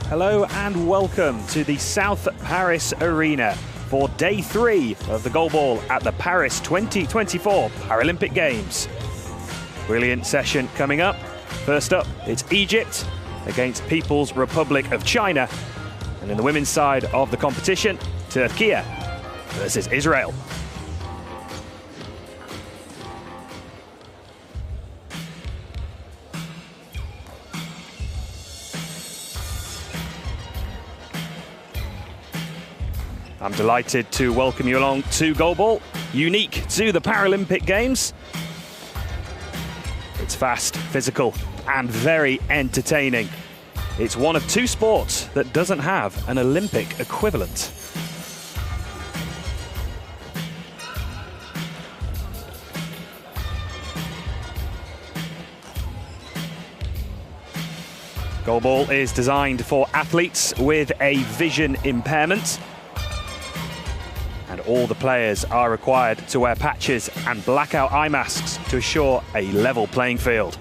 Hello and welcome to the South Paris Arena for day 3 of the Goalball at the Paris 2024 Paralympic Games. Brilliant session coming up. First up, it's Egypt against People's Republic of China. And in the women's side of the competition, Turkey versus Israel. I'm delighted to welcome you along to Goalball, unique to the Paralympic Games. It's fast, physical, and very entertaining. It's one of 2 sports that doesn't have an Olympic equivalent. Goalball is designed for athletes with a vision impairment. And all the players are required to wear patches and blackout eye masks to assure a level playing field.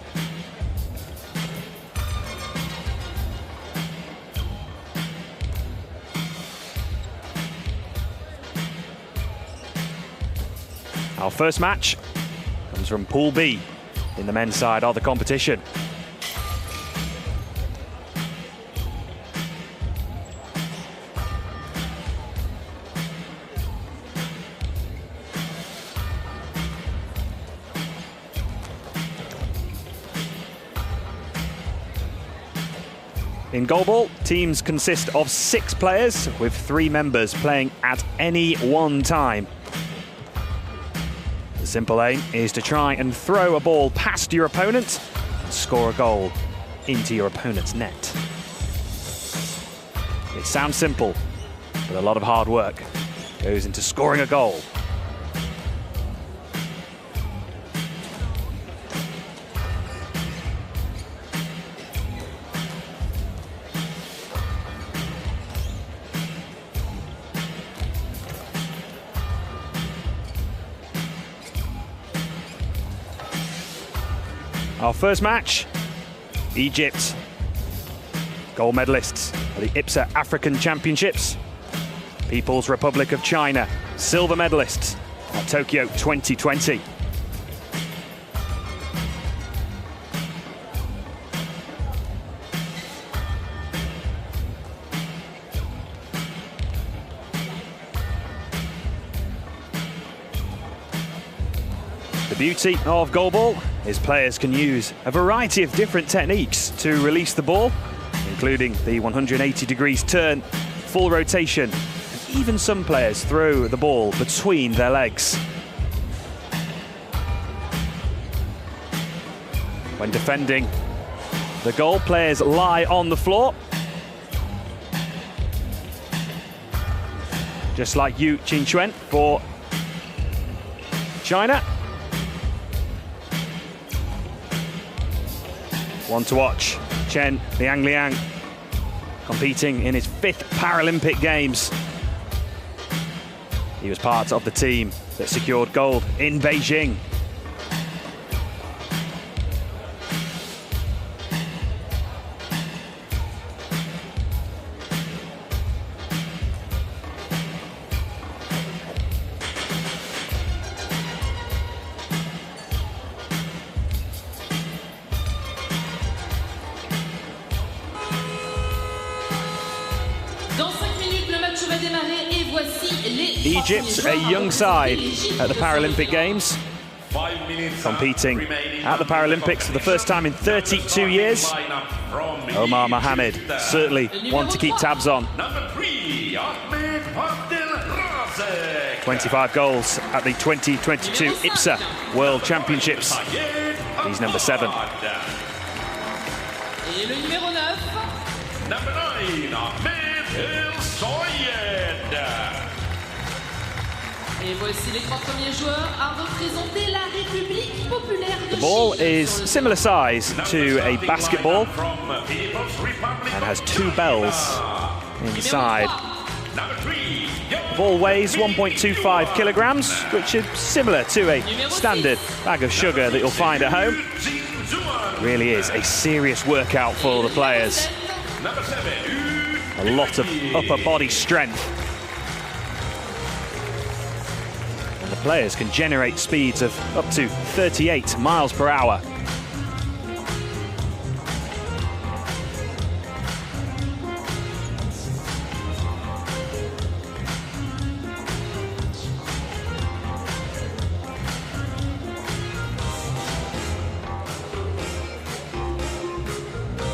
Our first match comes from Pool B in the men's side of the competition. In Goalball, teams consist of 6 players, with 3 members playing at any one time. The simple aim is to try and throw a ball past your opponent and score a goal into your opponent's net. It sounds simple, but a lot of hard work goes into scoring a goal. Our first match, Egypt, gold medalists at the ISR African Championships. People's Republic of China, silver medalists at Tokyo 2020. The beauty of Goalball is players can use a variety of different techniques to release the ball, including the 180 degrees turn, full rotation, and even some players throw the ball between their legs. When defending the goal, players lie on the floor, just like Yu Qingquan for China. One to watch, Chen Liang, competing in his 5th Paralympic Games. He was part of the team that secured gold in Beijing. Egypt, a young side at the Paralympic Games, competing at the Paralympics for the first time in 32 years. Omar Mohamed, certainly one to keep tabs on. 25 goals at the 2022 ISR World Championships. He's number 7. The ball is similar size to a basketball and has 2 bells inside. The ball weighs 1.25 kilograms, which is similar to a standard bag of sugar that you'll find at home. Really is a serious workout for the players. A lot of upper body strength. And the players can generate speeds of up to 38 miles per hour.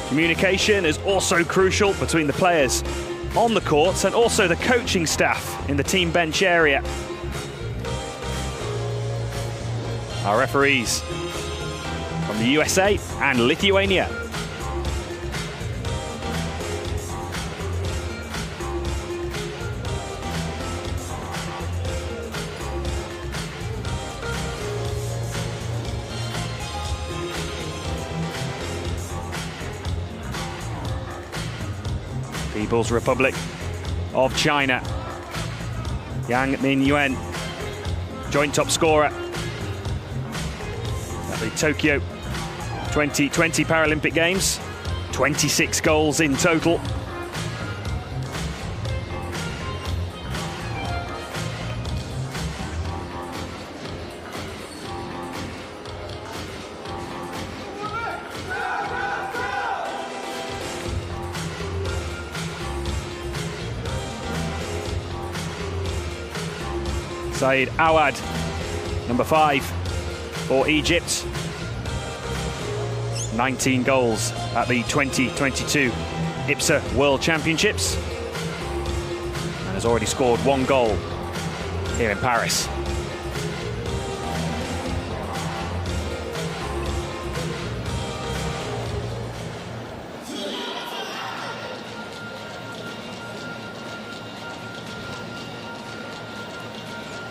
Communication is also crucial between the players on the courts and also the coaching staff in the team bench area. Our referees from the USA and Lithuania. People's Republic of China. Yang Min-yuan, joint top scorer at the Tokyo 2020 Paralympic Games. 26 goals in total. Said Awad, number 5 for Egypt. 19 goals at the 2022 ISR World Championships. And has already scored 1 goal here in Paris.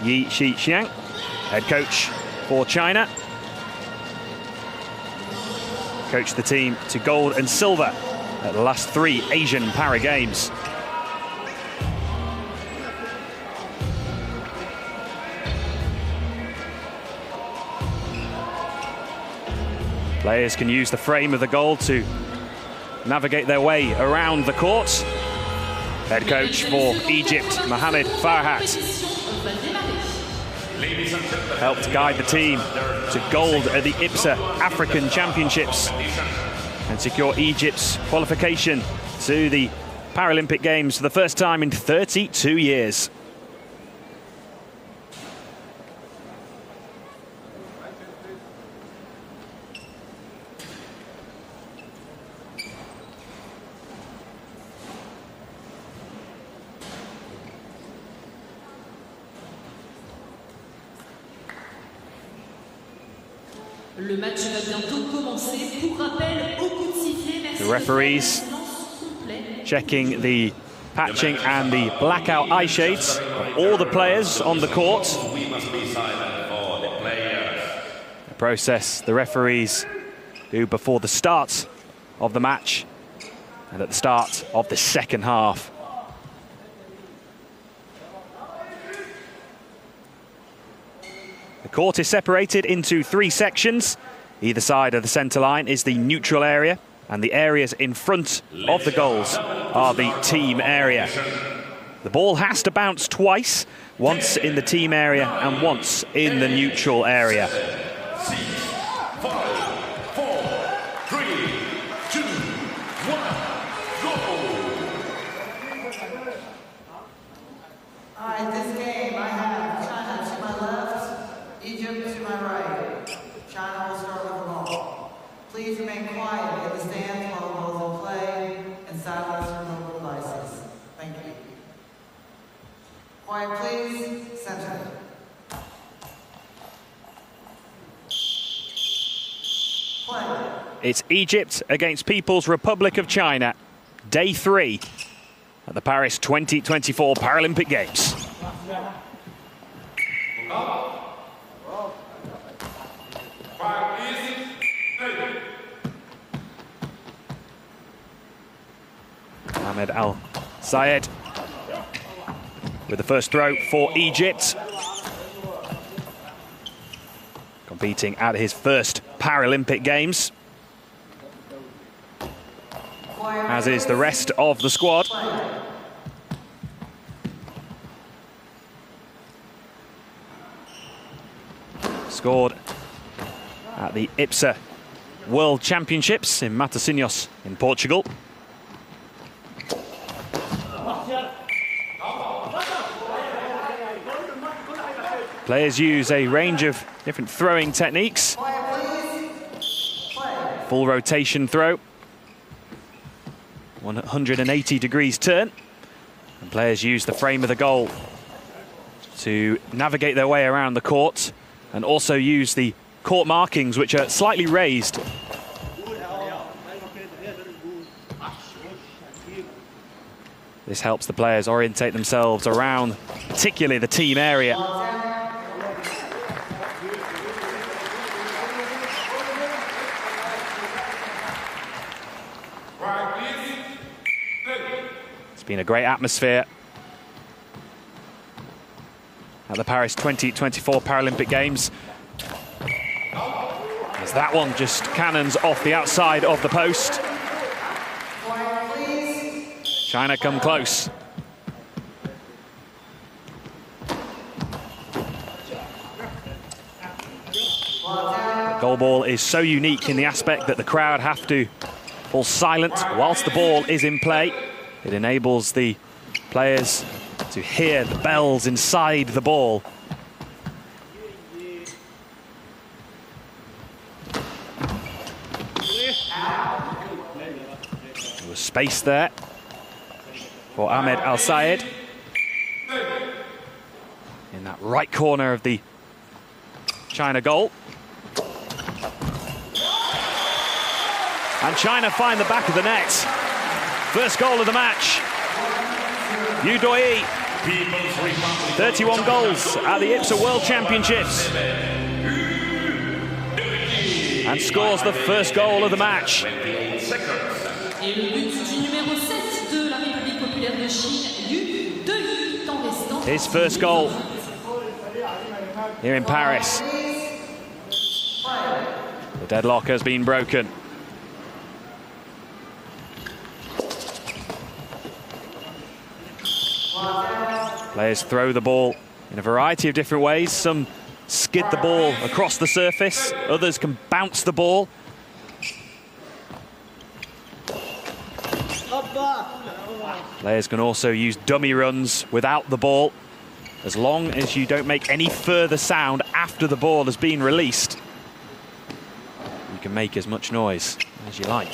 EGY, head coach for China. Coached the team to gold and silver at the last 3 Asian Para Games. Players can use the frame of the goal to navigate their way around the court. Head coach for Egypt, Mohamed Farhat, helped guide the team to gold at the ISR African Championships and secure Egypt's qualification to the Paralympic Games for the first time in 32 years. Le match va bientôt commencer. Pour rappel, au coup de sifflet, the referees checking the patching and the blackout eye shades of all the players on the court. The process the referees do before the start of the match and at the start of the second half. The court is separated into 3 sections. Either side of the centre line is the neutral area, and the areas in front of the goals are the team area. The ball has to bounce twice, once in the team area and once in the neutral area. Please remain quiet in the stands while the ball is in play and silence for mobile devices. Thank you. Quiet, please. Center. Play. It's Egypt against People's Republic of China. Day 3 at the Paris 2024 Paralympic Games. Ahmed Al-Sayed with the first throw for Egypt. Competing at his first Paralympic Games. as is the rest of the squad. Scored at the IPSA World Championships in Matosinhos in Portugal. Players use a range of different throwing techniques. Full rotation throw, 180 degrees turn, and players use the frame of the goal to navigate their way around the court and also use the court markings, which are slightly raised. This helps the players orientate themselves around, particularly the team area. It's been a great atmosphere at the Paris 2024 Paralympic Games. As that one just cannons off the outside of the post. China come close. Goalball is so unique in the aspect that the crowd have to fall silent whilst the ball is in play. It enables the players to hear the bells inside the ball. There was space there for Ahmed Al-Sayed in that right corner of the China goal. And China find the back of the net. First goal of the match. Yu Doi, 31 goals at the IPSA World Championships. And scores the first goal of the match. His first goal here in Paris. The deadlock has been broken. Players throw the ball in a variety of different ways. Some skid the ball across the surface, others can bounce the ball. Players can also use dummy runs without the ball, as long as you don't make any further sound after the ball has been released. You can make as much noise as you like.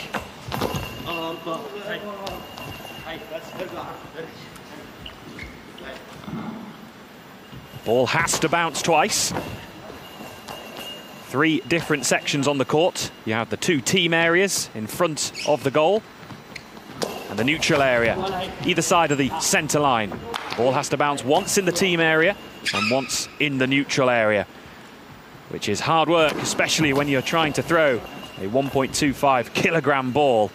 Ball has to bounce twice. 3 different sections on the court. You have the 2 team areas in front of the goal and the neutral area, either side of the centre line. Ball has to bounce once in the team area and once in the neutral area, which is hard work, especially when you're trying to throw a 1.25 kilogram ball.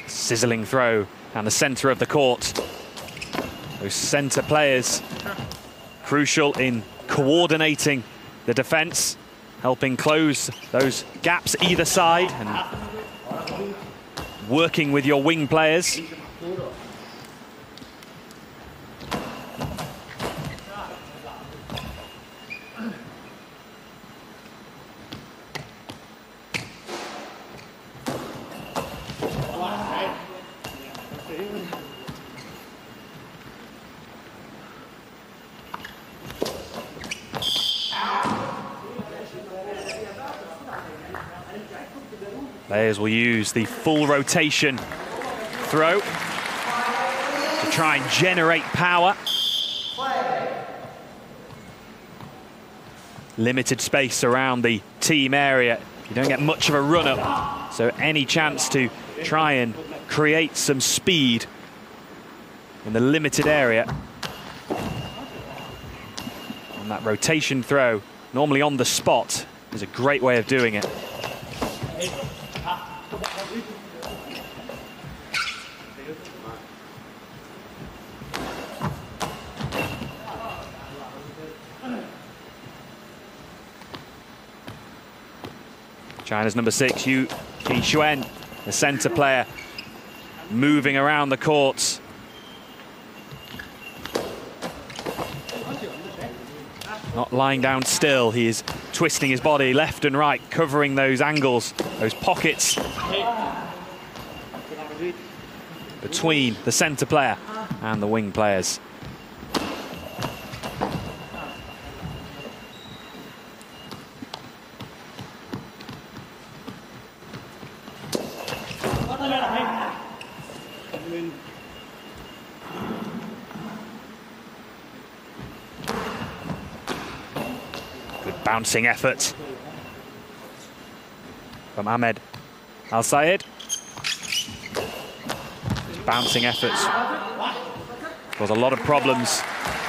Sizzling throw down the centre of the court. Those centre players crucial in coordinating the defence, helping close those gaps either side and working with your wing players. Players will use the full rotation throw to try and generate power. Limited space around the team area. You don't get much of a run-up, so any chance to try and create some speed in the limited area. And that rotation throw, normally on the spot, is a great way of doing it. China's number 6, EGY, the center player, moving around the courts. Not lying down still, he is twisting his body left and right, covering those angles, those pockets between the center player and the wing players. Bouncing effort from Ahmed Al-Sayed. Bouncing efforts cause a lot of problems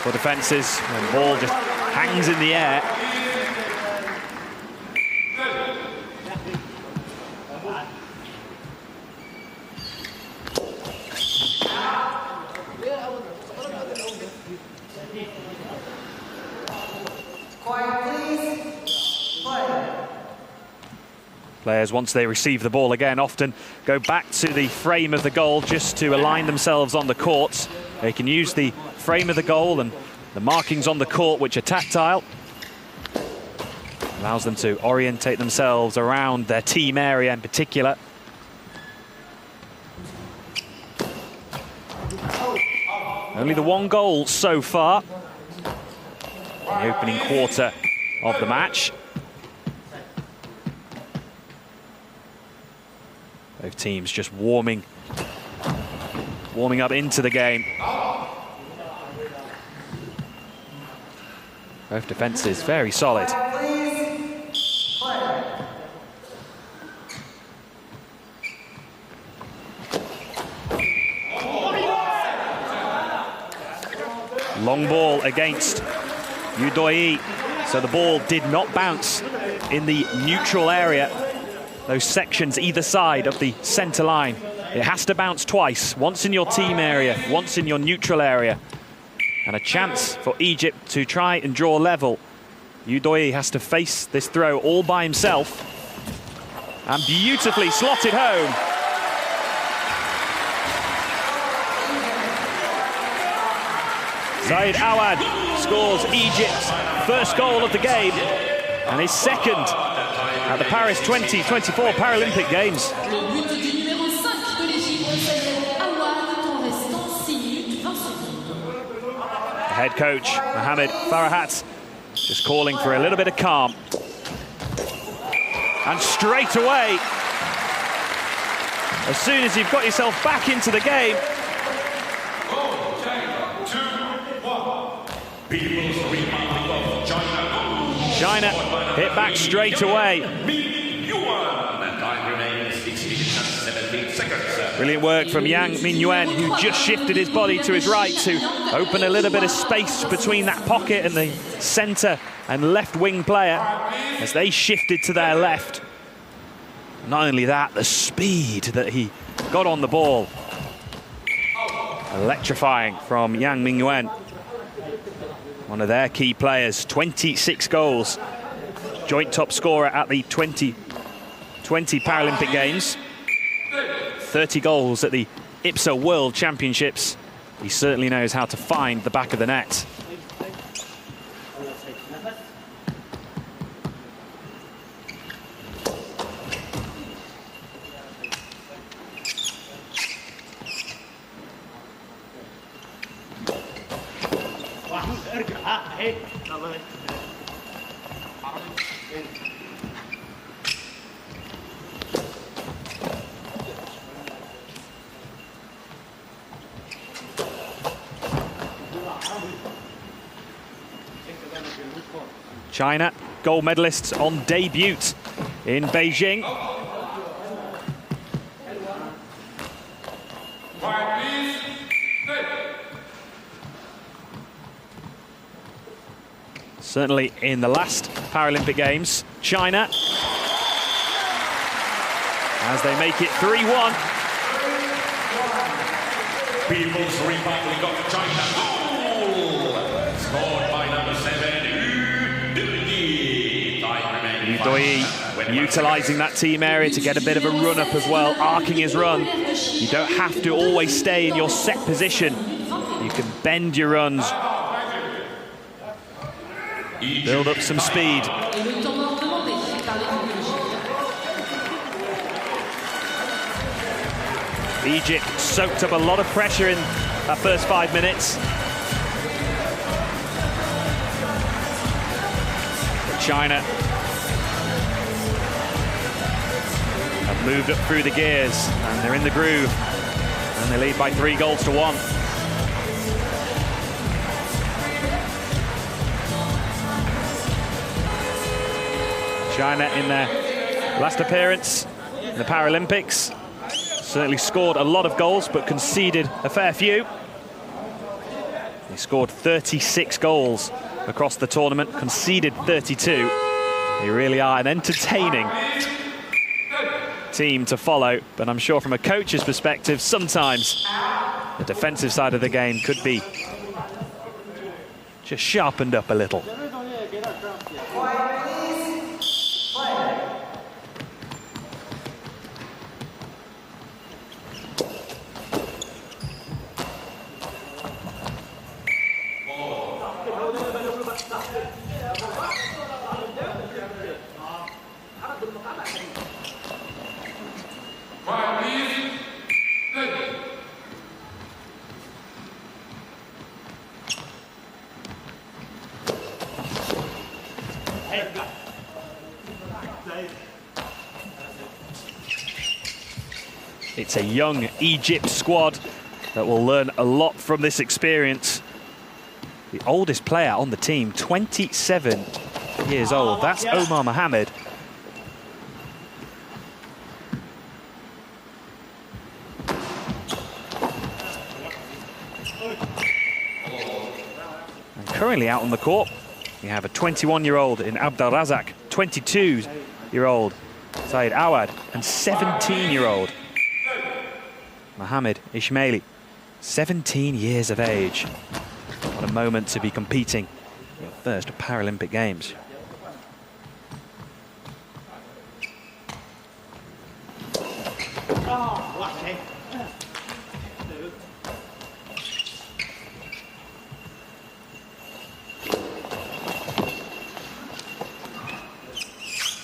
for defences when the ball just hangs in the air. Players, once they receive the ball again, often go back to the frame of the goal just to align themselves on the court. They can use the frame of the goal and the markings on the court, which are tactile. Allows them to orientate themselves around their team area in particular. Only the one goal so far in the opening quarter of the match. Both teams just warming up into the game. Both defences very solid. Long ball against EGY, so the ball did not bounce in the neutral area. Those sections either side of the centre line. It has to bounce twice, once in your team area, once in your neutral area. And a chance for Egypt to try and draw level. EGY has to face this throw all by himself. And beautifully slotted home. Said Awad scores Egypt's first goal of the game and his second at the Paris 2024 Paralympic Games. The head coach, Mohamed Farahat, just calling for a little bit of calm. And straight away, as soon as you've got yourself back into the game, China hit back straight away. Brilliant work from Yang Mingyuan, who just shifted his body to his right to open a little bit of space between that pocket and the centre and left wing player as they shifted to their left. Not only that, the speed that he got on the ball. Electrifying from Yang Mingyuan. One of their key players, 26 goals. Joint top scorer at the 2020 Paralympic Games. 30 goals at the IPSA World Championships. He certainly knows how to find the back of the net. China, gold medalists on debut in Beijing. Certainly in the last Paralympic Games. China, as they make it 3-1. People's Republic of China. Goal! Scored by number 7, Yu Doi utilising that team area to get a bit of a run up as well, arcing his run. You don't have to always stay in your set position. You can bend your runs. Build up some speed. Egypt soaked up a lot of pressure in that first 5 minutes. But China have moved up through the gears and they're in the groove. And they lead by 3-1. China in their last appearance in the Paralympics certainly scored a lot of goals but conceded a fair few. They scored 36 goals across the tournament, conceded 32. They really are an entertaining team to follow, but I'm sure from a coach's perspective sometimes the defensive side of the game could be just sharpened up a little. It's a young Egypt squad that will learn a lot from this experience. The oldest player on the team, 27 years old. That's Omar Mohamed. And currently out on the court, we have a 21-year-old in Abdelrazak, 22-year-old Saeed Awad, and 17-year-old Mohamed Ismaili, 17 years of age. What a moment to be competing in your first Paralympic Games.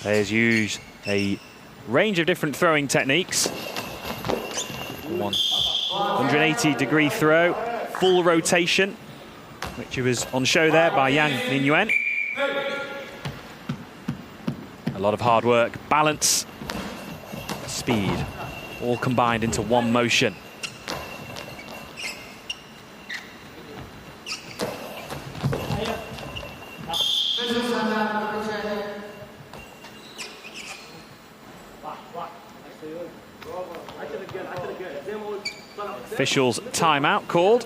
Players use a range of different throwing techniques. 180-degree throw, full rotation, which was on show there by Yang Mingyuan. A lot of hard work, balance, speed, all combined into one motion. Officials timeout called.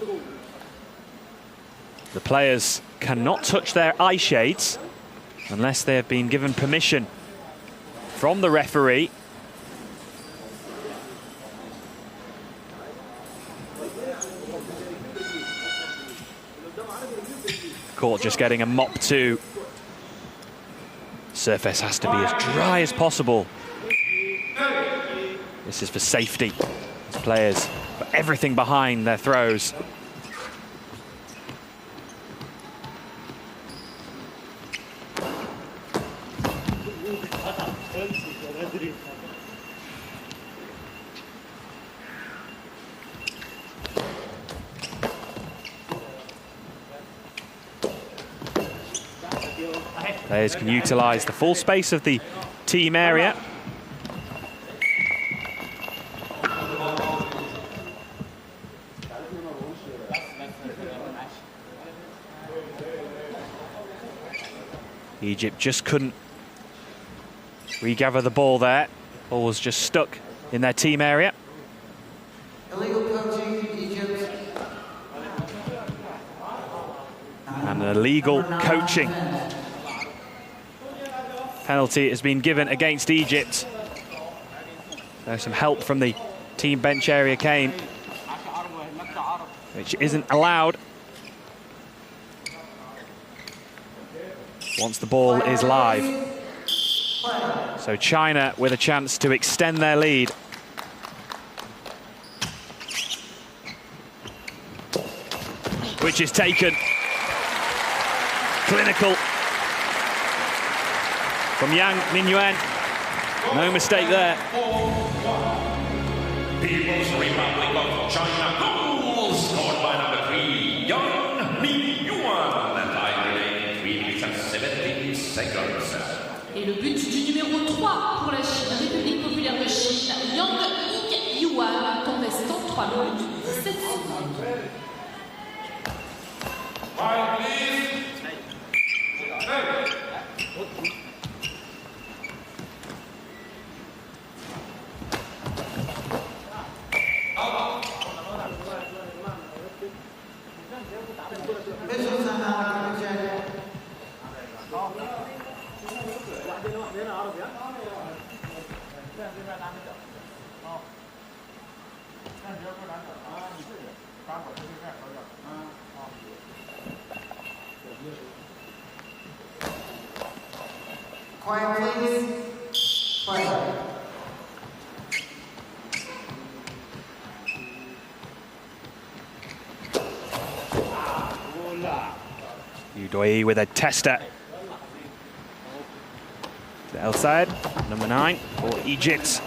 The players cannot touch their eye shades unless they have been given permission from the referee. Court just getting a mop too. Surface has to be as dry as possible. This is for safety. As players put everything behind their throws. Players can utilize the full space of the team area. Egypt just couldn't regather the ball there. Ball was just stuck in their team area. Illegal coaching, Egypt. And an illegal illegal coaching. Penalty has been given against Egypt. There's some help from the team bench area came, which isn't allowed once the ball is live. So China with a chance to extend their lead. Which is taken. Clinical from Yang Mingyuan. No mistake there. People's Republic of China goal scored by number 3, Yang Mingyuan. Time remaining 3 minutes and 17 seconds. Et le but du numéro 3 pour la Chine, République populaire de Chine, Yang Mingyuan, temps restant 3 minutes 17 secondes. Quiet, please. Quiet. Yu Doi with a tester. The outside, number 9 for Egypt.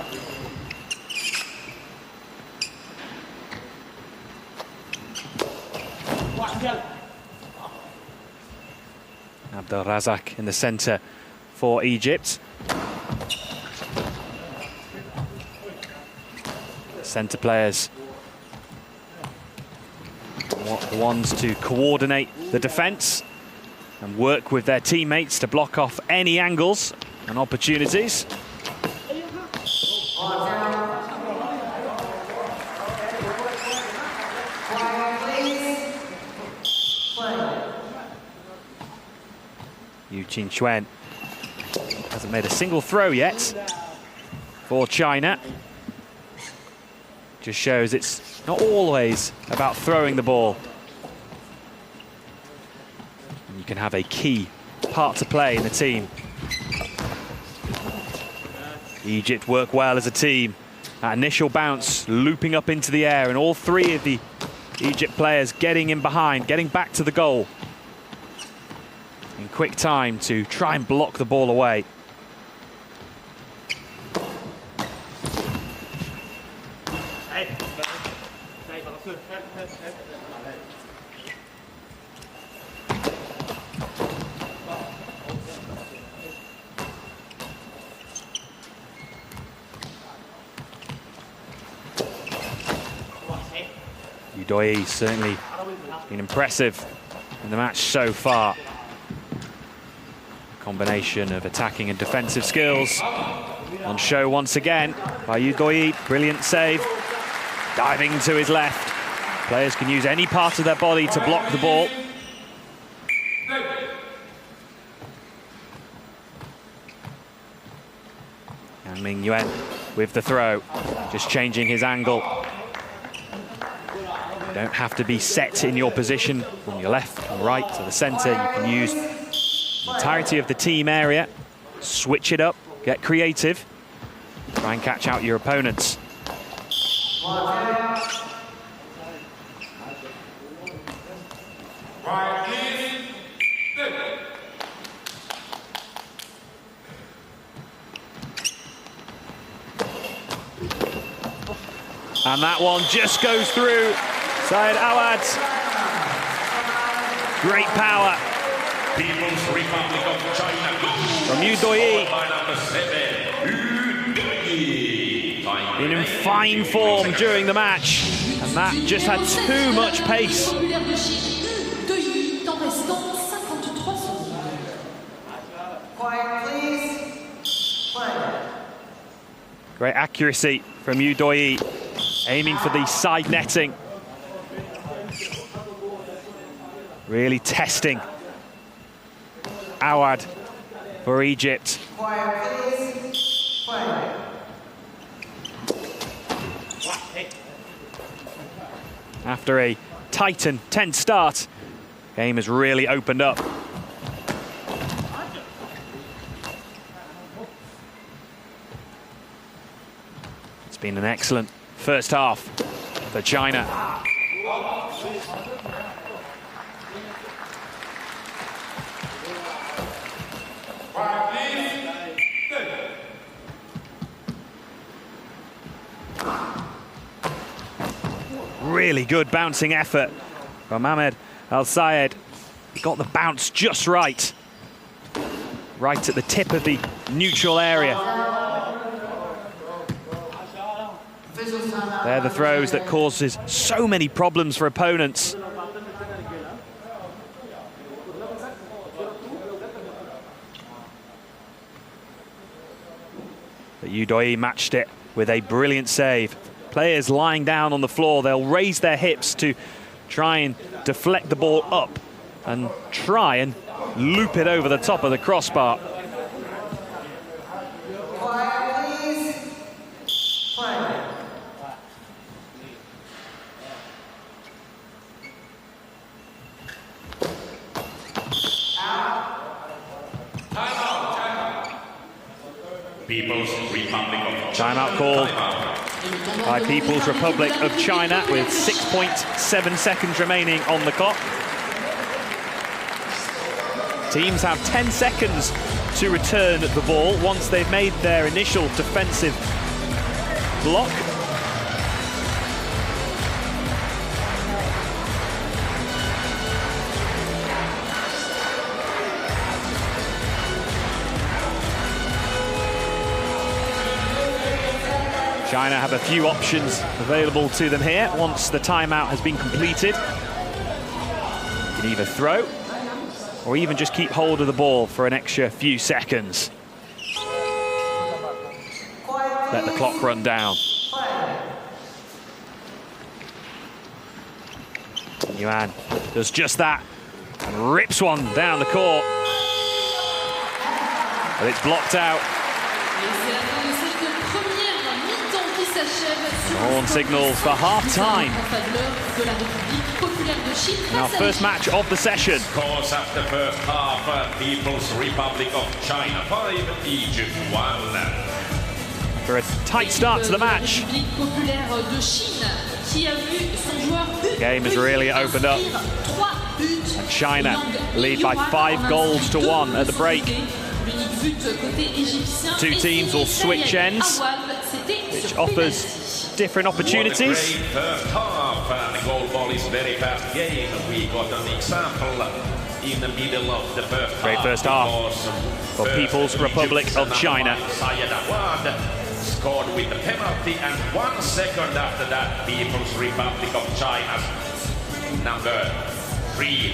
Abdel Razak in the centre for Egypt. Centre players, the ones to coordinate the defence and work with their teammates to block off any angles and opportunities. Yu Qingquan hasn't made a single throw yet for China. Just shows it's not always about throwing the ball. And you can have a key part to play in the team. Egypt work well as a team. That initial bounce looping up into the air, and all 3 of the Egypt players getting in behind, getting back to the goal in quick time to try and block the ball away. Yu Doi certainly been impressive in the match so far. Combination of attacking and defensive skills on show once again by Yu Doi. Brilliant save. Diving to his left. Players can use any part of their body to block the ball. Yang Mingyuan with the throw, just changing his angle. You don't have to be set in your position from your left and right to the centre. You can use the entirety of the team area, switch it up, get creative, try and catch out your opponents. And that one just goes through. Said Awad. Great power. People's Republic of China from Yu Doi. Been in fine form during the match, and that just had too much pace. Quiet, please. Quiet. Great accuracy from Yu Doi, aiming for the side netting. Really testing Awad for Egypt. Quiet, please. Play. After a tight and tense start, game has really opened up. It's been an excellent first half for China. Really good bouncing effort from Ahmed Al-Sayed. Got the bounce just right. Right at the tip of the neutral area. They're the throws that causes so many problems for opponents. But EGY matched it with a brilliant save. Players lying down on the floor, they'll raise their hips to try and deflect the ball up and try and loop it over the top of the crossbar. Quiet, please. Play. People's Republic of Timeout called by People's Republic of China with 6.7 seconds remaining on the clock. Teams have 10 seconds to return the ball once they've made their initial defensive block. China have a few options available to them here once the timeout has been completed. You can either throw or even just keep hold of the ball for an extra few seconds. Let the clock run down. Yuan does just that and rips one down the court. But it's blocked out. Horn signals for half-time. Our first match of the session. Scores after first half, People's Republic of China 5, Egypt 1. For a tight start to the match. The game has really opened up. And China lead by 5 goals to 1 at the break. Two teams will switch ends, which offers different opportunities. What a great first half, and the Goalball is very fast game. We got an example in the middle of the first half. Great first half for People's Republic of China. Scored with the penalty, and 1 second after that, People's Republic of China's number 3,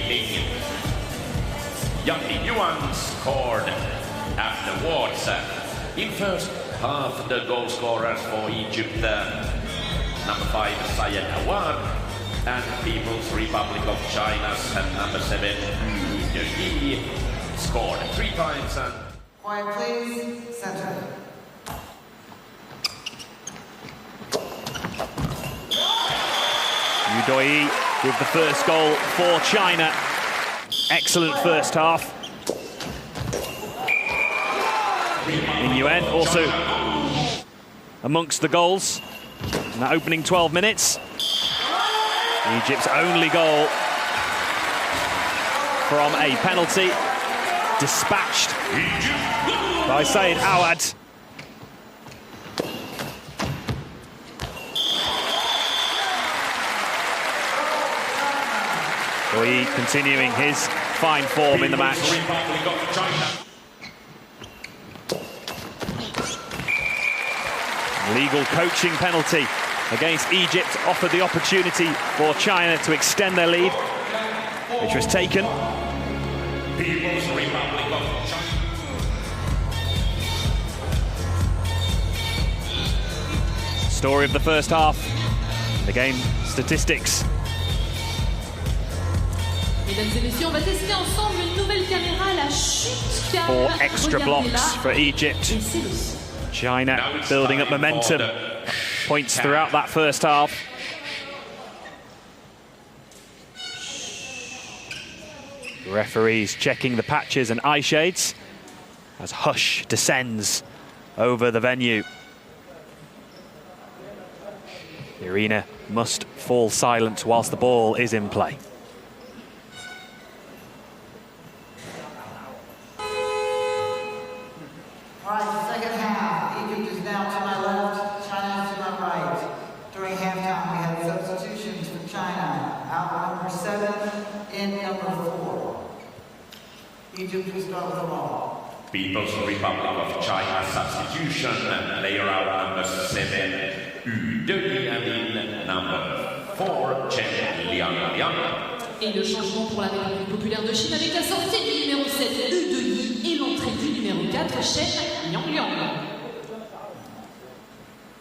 Yang Yuan, scored afterwards. In first half, the goal scorers for Egypt, number 5, Sayed Awad, and People's Republic of China's number 7, EGY, scored 3 times. Quiet, please. Center. EGY with the first goal for China. Excellent first half. Yuan also amongst the goals in that opening 12 minutes. Egypt's only goal from a penalty, dispatched by Sayed Awad. EGY continuing his fine form in the match. Legal coaching penalty against Egypt offered the opportunity for China to extend their lead, which was taken. People's Republic of China. Story of the first half, the game statistics. Mesdames et messieurs, on va tester ensemble une nouvelle caméra, la chute calme. 4 extra blocks for Egypt. China building up momentum. Points throughout that first half. The referees checking the patches and eye shades as hush descends over the venue. The arena must fall silent whilst the ball is in play. All right, the second half. Egypt is now to my left, China is to my right. During halftime, we had substitutions for China. Out number 7, in number 4. Egypt will start with the ball. People's Republic of China substitution, player out number 7, EGY, and in number 4, Chen Liang. Et le changement pour la République populaire de Chine avec la sortie du numéro 7, EGY, et l'entrée du numéro 4, Chen Liang.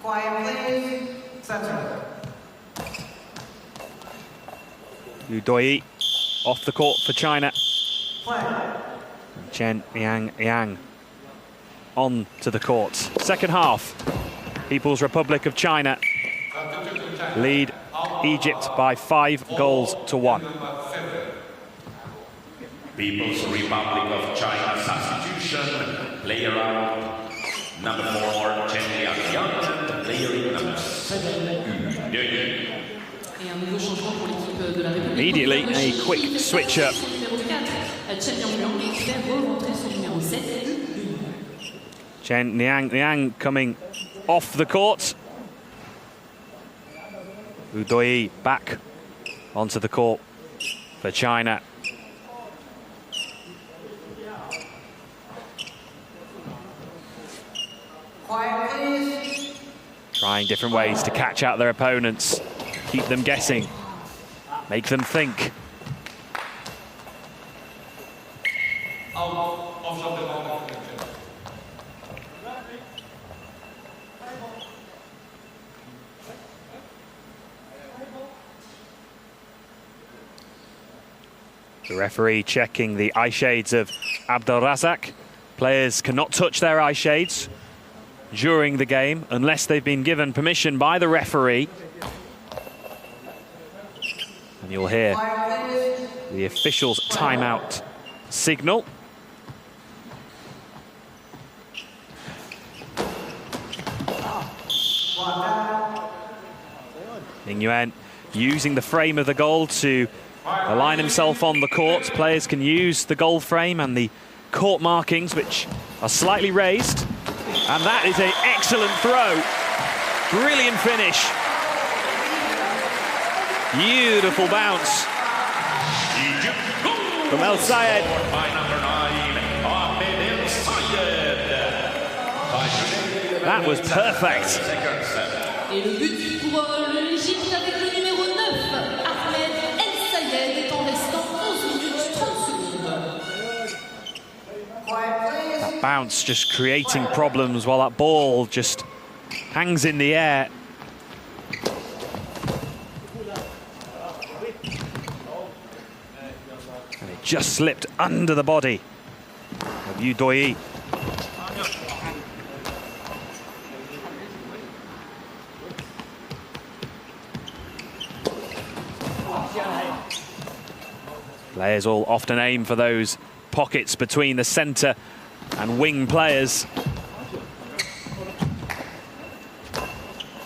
Quiet, please. Center. EGY off the court for China. Play. Chen Liang on to the court. Second half, People's Republic of China lead Egypt by 5 goals to 1. People's Republic of China substitution, player out number 4, Chen Liang, and player in number 7, EGY. Et un nouveau changement pour l'équipe de la République. Immediately, a quick switch up. Chen Liang coming off the court. EGY back onto the court for China. Quiet, please. Trying different ways to catch out their opponents, keep them guessing, make them think. The referee checking the eye shades of Abdelrazak. Players cannot touch their eye shades during the game unless they've been given permission by the referee. And you'll hear the official's timeout signal. Ning Yuan using the frame of the goal to align himself on the court. Players can use the goal frame and the court markings, which are slightly raised. And that is an excellent throw. Brilliant finish. Beautiful bounce from El Sayed. That was perfect. Et le but pour l'Égypte avec le numéro 9, Ahmed El Sayed, en restant 11 minutes 30 secondes. That bounce just creating problems while that ball just hangs in the air. And it just slipped under the body of EGY. Players will often aim for those pockets between the centre and wing players.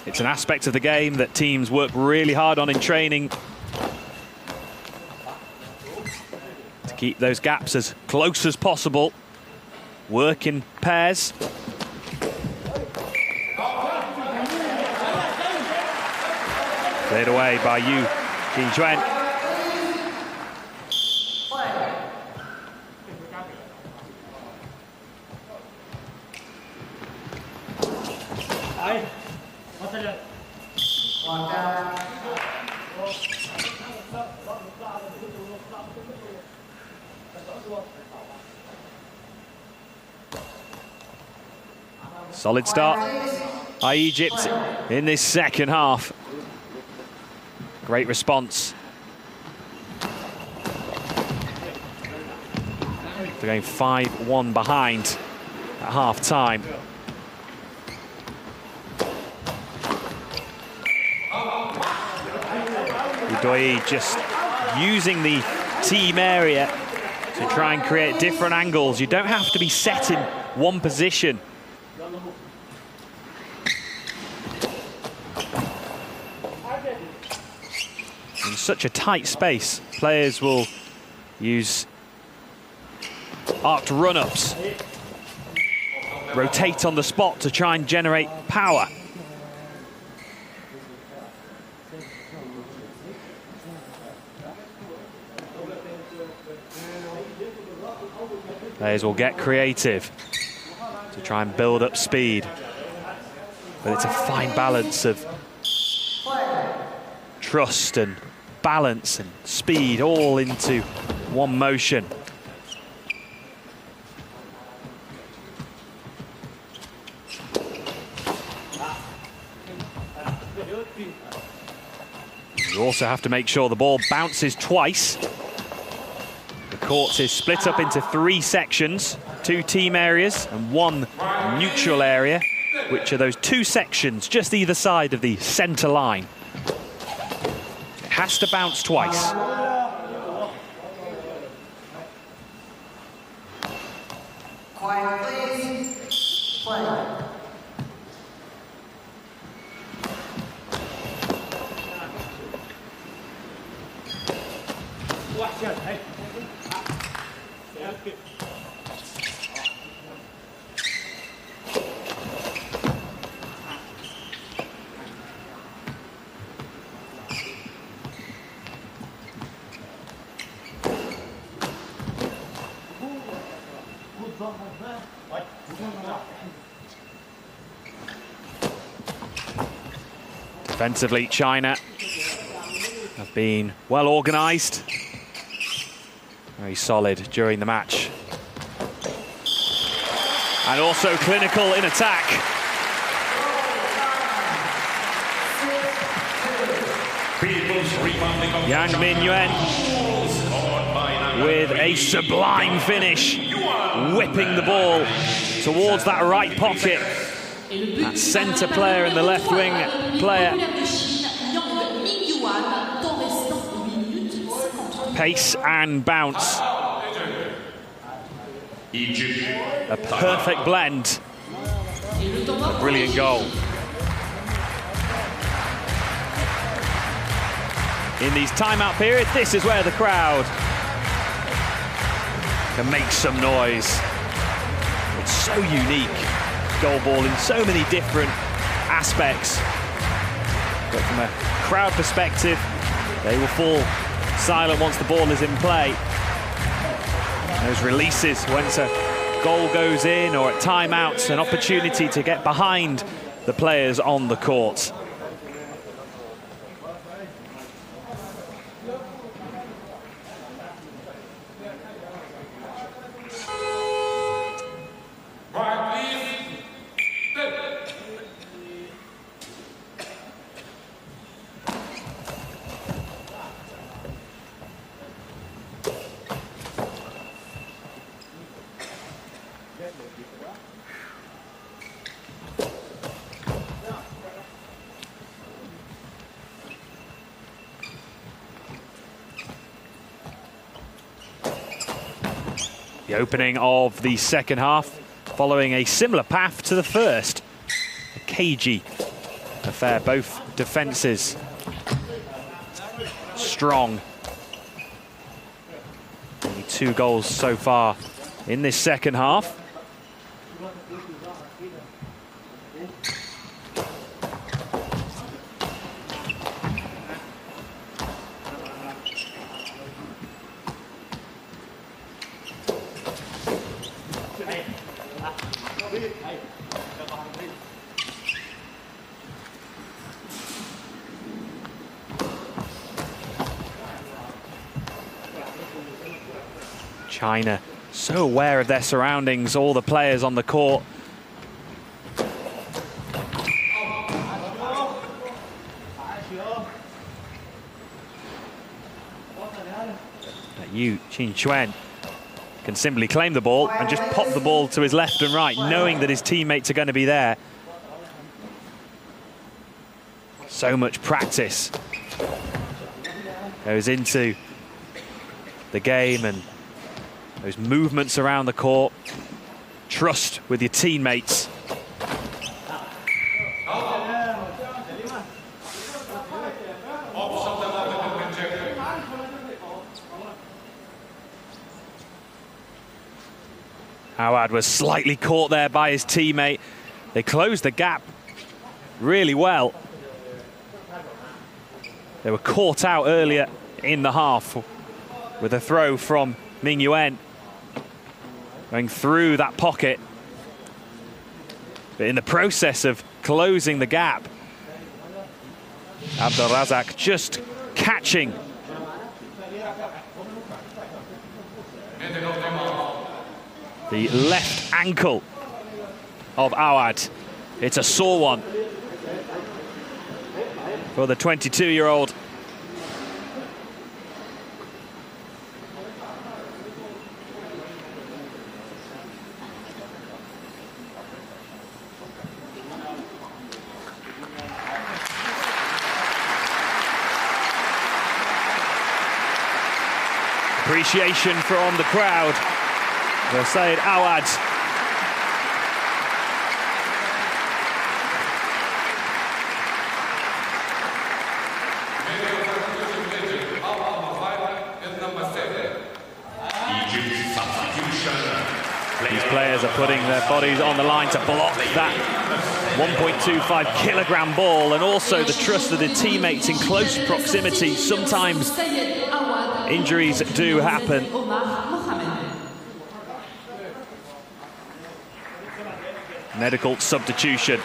It's an aspect of the game that teams work really hard on in training to keep those gaps as close as possible. Work in pairs. Cleared away by EGY. Solid start by Egypt in this second half. Great response. After going 5-1 behind at half-time. Udoyi just using the team area to try and create different angles. You don't have to be set in one position. In such a tight space, players will use arced run-ups, rotate on the spot to try and generate power. Players will get creative to try and build up speed. But it's a fine balance of trust and balance and speed all into one motion. You also have to make sure the ball bounces twice. The court is split up into 3 sections, 2 team areas and 1 neutral area, which are those 2 sections just either side of the centre line. It has to bounce twice. Quiet, please. Play. Defensively, China have been well organised, very solid during the match, and also clinical in attack. Yang Min-yuan with a sublime finish, whipping the ball towards that right pocket. That centre player and the left wing player. Pace and bounce. A perfect blend. A brilliant goal. In these timeout periods, this is where the crowd can make some noise. It's so unique. Goalball in so many different aspects. But from a crowd perspective, they will fall silent once the ball is in play. And those releases, once a goal goes in or at timeouts, an opportunity to get behind the players on the court. The opening of the second half, following a similar path to the first. A cagey affair, both defences strong. Only 2 goals so far in this second half. China so aware of their surroundings, all the players on the court. Yu Qingquan can simply claim the ball and just pop the ball to his left and right, knowing that his teammates are going to be there. So much practice goes into the game, and those movements around the court, trust with your teammates. Awad was slightly caught there by his teammate. They closed the gap really well. They were caught out earlier in the half with a throw from Ming Yuan going through that pocket. But in the process of closing the gap, Abdelrazak just catching the left ankle of Awad. It's a sore one for the 22-year-old. Appreciation from the crowd. Versailles Awad. These players are putting their bodies on the line to block that 1.25 kilogram ball, and also the trust of the teammates in close proximity. Sometimes injuries do happen. Medical substitution.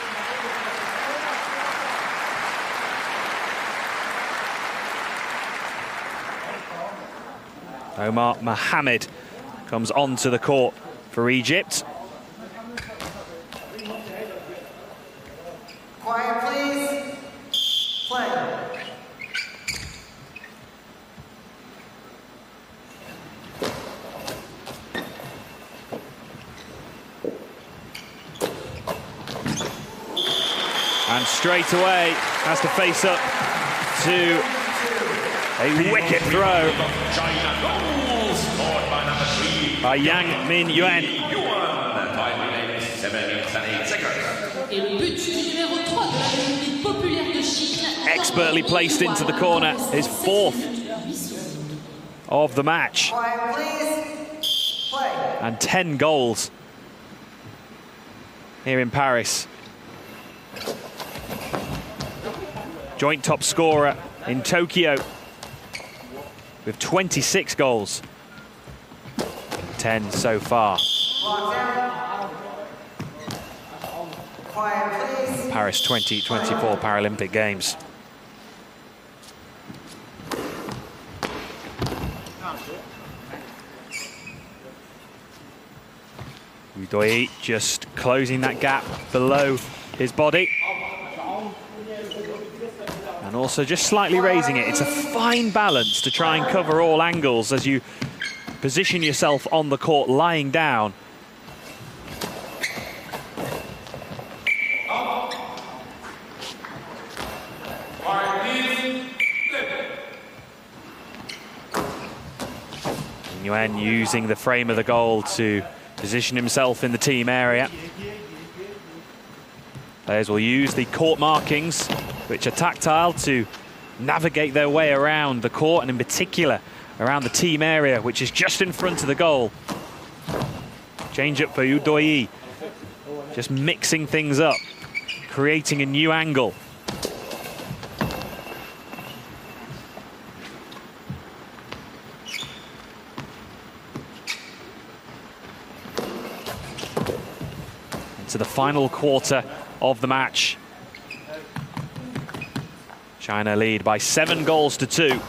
Omar Mohamed comes onto the court for Egypt. Quiet, please. Play. And straight away has to face up to a wicket throw by Yang Min Yuan. Expertly placed into the corner, his fourth of the match. And 10 goals here in Paris. Joint top scorer in Tokyo with 26 goals. 10 so far. Paris 2024 Paralympic Games. Udoyi just closing that gap below his body. And also just slightly raising it. It's a fine balance to try and cover all angles as you position yourself on the court lying down. Nguyen using the frame of the goal to position himself in the team area. Players will use the court markings, which are tactile, to navigate their way around the court, and in particular around the team area, which is just in front of the goal. Change up for Udoyi, just mixing things up, creating a new angle. Into the final quarter of the match. China lead by 7 goals to 2.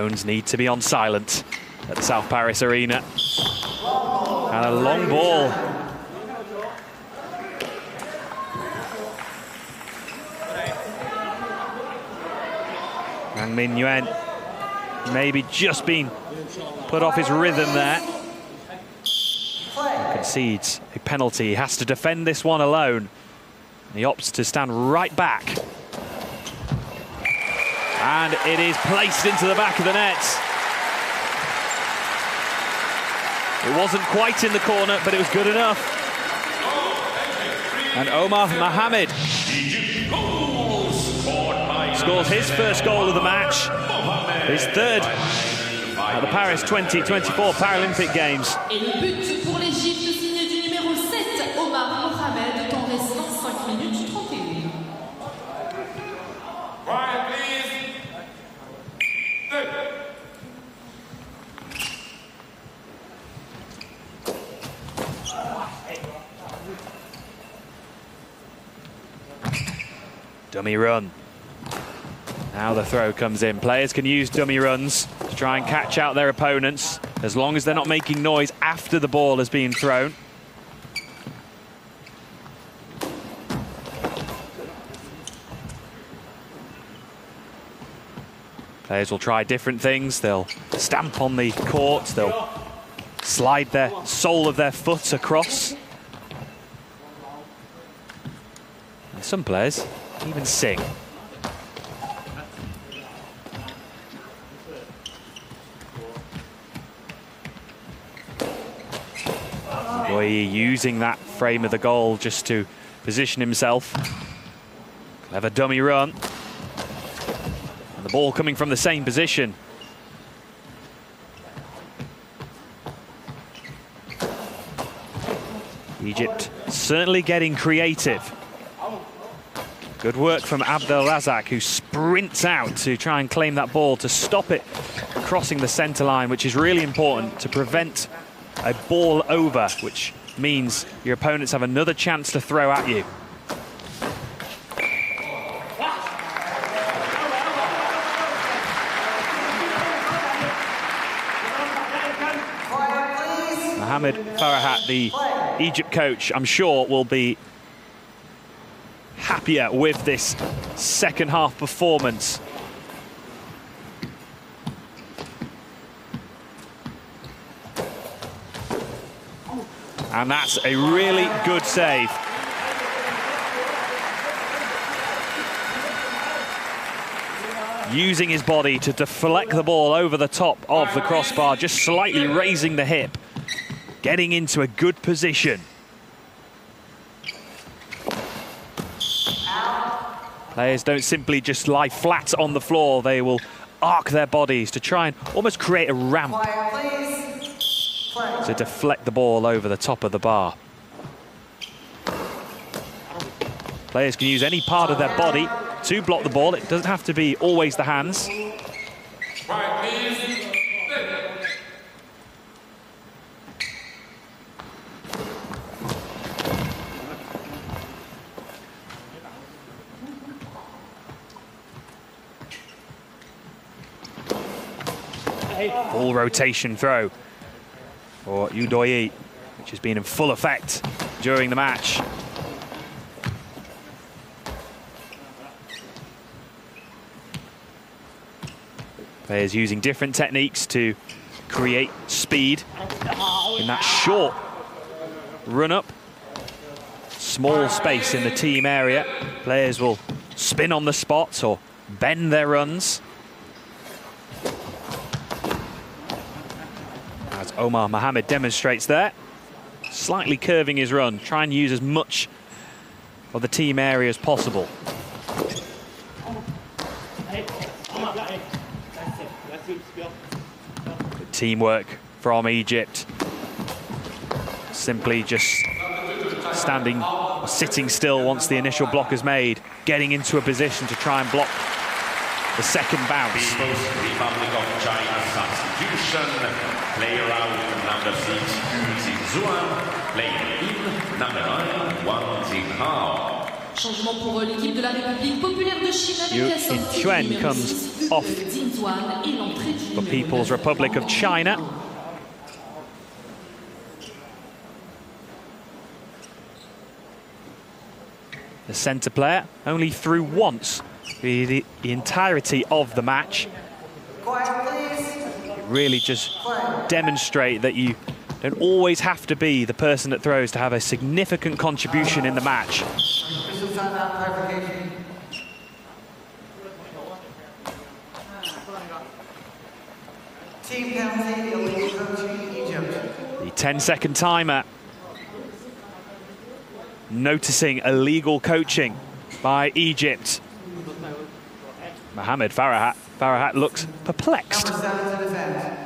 phones need to be on silent at the South Paris Arena. And a long ball. Yang Min Yuan maybe just been put off his rhythm there. Concedes a penalty. He has to defend this one alone. And he opts to stand right back. And it is placed into the back of the net. It wasn't quite in the corner, but it was good enough. And Omar Mohamed scores his first goal of the match, his third at the Paris 2024 Paralympic Games. Et le but pour l'Égypte signé du numéro 7, Omar Mohamed, temps restant 5 minutes 31. Dummy run. Now the throw comes in. Players can use dummy runs to try and catch out their opponents, as long as they're not making noise after the ball has been thrown. Players will try different things. They'll stamp on the court. They'll slide their sole of their foot across. And some players even sing. Boy, using that frame of the goal just to position himself. Clever dummy run. And the ball coming from the same position. Egypt certainly getting creative. Good work from Abdel Razak, who sprints out to try and claim that ball, to stop it crossing the centre line, which is really important to prevent a ball over, which means your opponents have another chance to throw at you. Mohamed Farahat, the Egypt coach, I'm sure will be happier with this second half performance. And that's a really good save. Using his body to deflect the ball over the top of the crossbar, just slightly raising the hip, getting into a good position. Players don't simply just lie flat on the floor, they will arc their bodies to try and almost create a ramp to deflect the ball over the top of the bar. Players can use any part of their body to block the ball. It doesn't have to be always the hands. Full rotation throw for EGY, which has been in full effect during the match. Players using different techniques to create speed in that short run-up. Small space in the team area. Players will spin on the spot or bend their runs. As Omar Mohamed demonstrates there, slightly curving his run, try and use as much of the team area as possible. Good teamwork from Egypt. Simply just standing or sitting still once the initial block is made, getting into a position to try and block the second bounce. Republic of China substitution. Player out number 6, Yu Xinzuan. Player in number 9, Wang Jinghao. Changement pour l'équipe de la République populaire de Chine avec la sortie Yuan du numéro comes 6, off Zinzuan et l'entrée du for numéro People's 9. Republic of China. The centre player only threw once the entirety of the match. Really just demonstrate that you don't always have to be the person that throws to have a significant contribution in the match. Team penalty, illegal coaching, Egypt. The 10-second timer. Noticing illegal coaching by Egypt. Mohamed Farhat. Farhat looks perplexed. Number 7 to defend.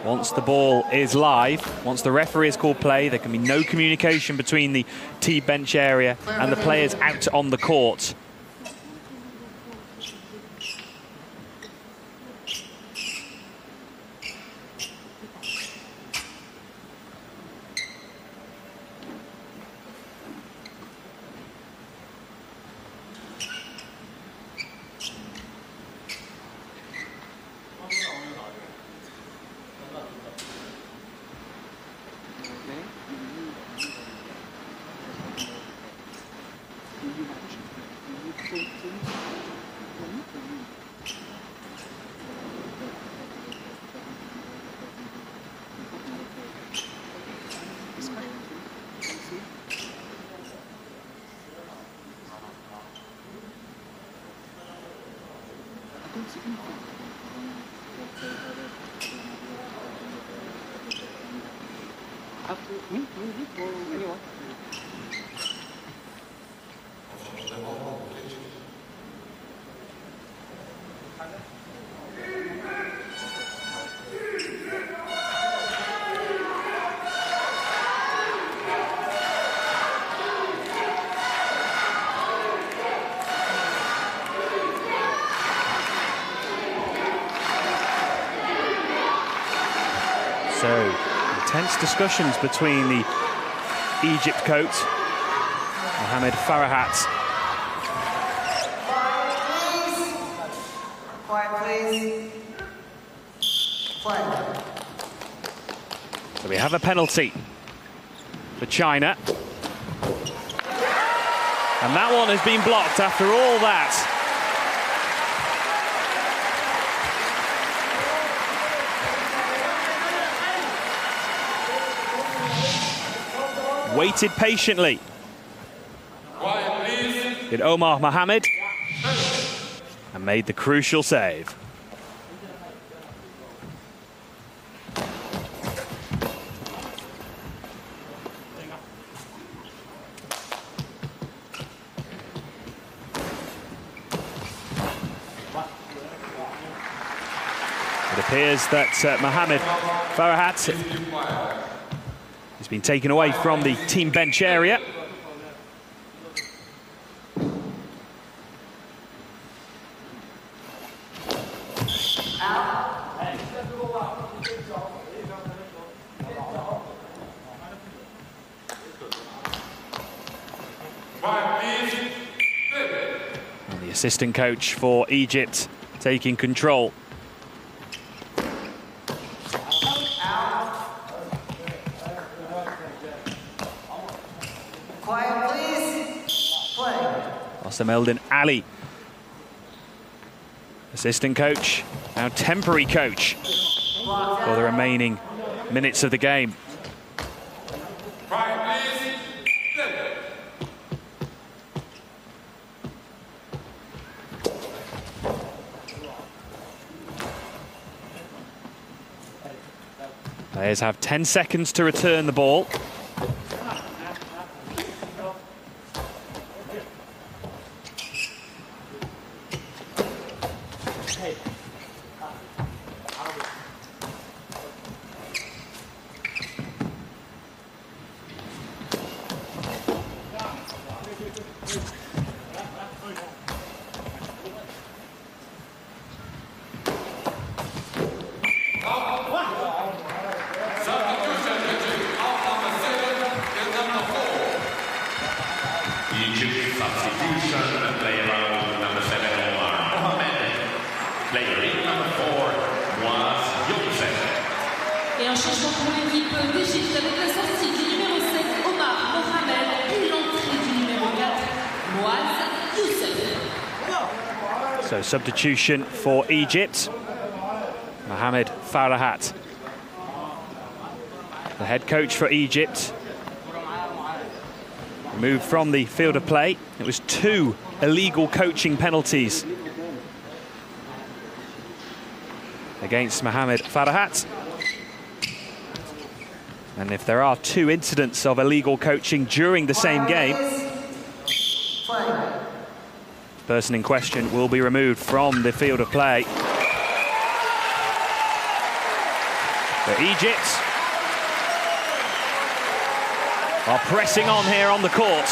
Once the ball is live, once the referee has called play, there can be no communication between the T-bench area and the players out on the court. So, intense discussions between the Egypt coach, Mohamed Farhat. Quiet, please. Quiet. So we have a penalty for China. And that one has been blocked after all that. Waited patiently. Did Omar Mohamed and made the crucial save. It appears that Mohamed Farhat has been taken away from the team bench area. And the assistant coach for Egypt taking control. Quiet, please. Play. Eldin Ali, assistant coach, now temporary coach for the remaining minutes of the game. Players have 10 seconds to return the ball. l'Égypte avec la sortie du numéro 7, Omar Mohamed, et l'entrée du numéro 4, Moaz Youssef. So substitution for Egypt. Mohamed Farahat, the head coach for Egypt, moved from the field of play. It was 2 illegal coaching penalties against Mohamed Farahat. And if there are 2 incidents of illegal coaching during the same game, the person in question will be removed from the field of play. But Egypt are pressing on here on the court.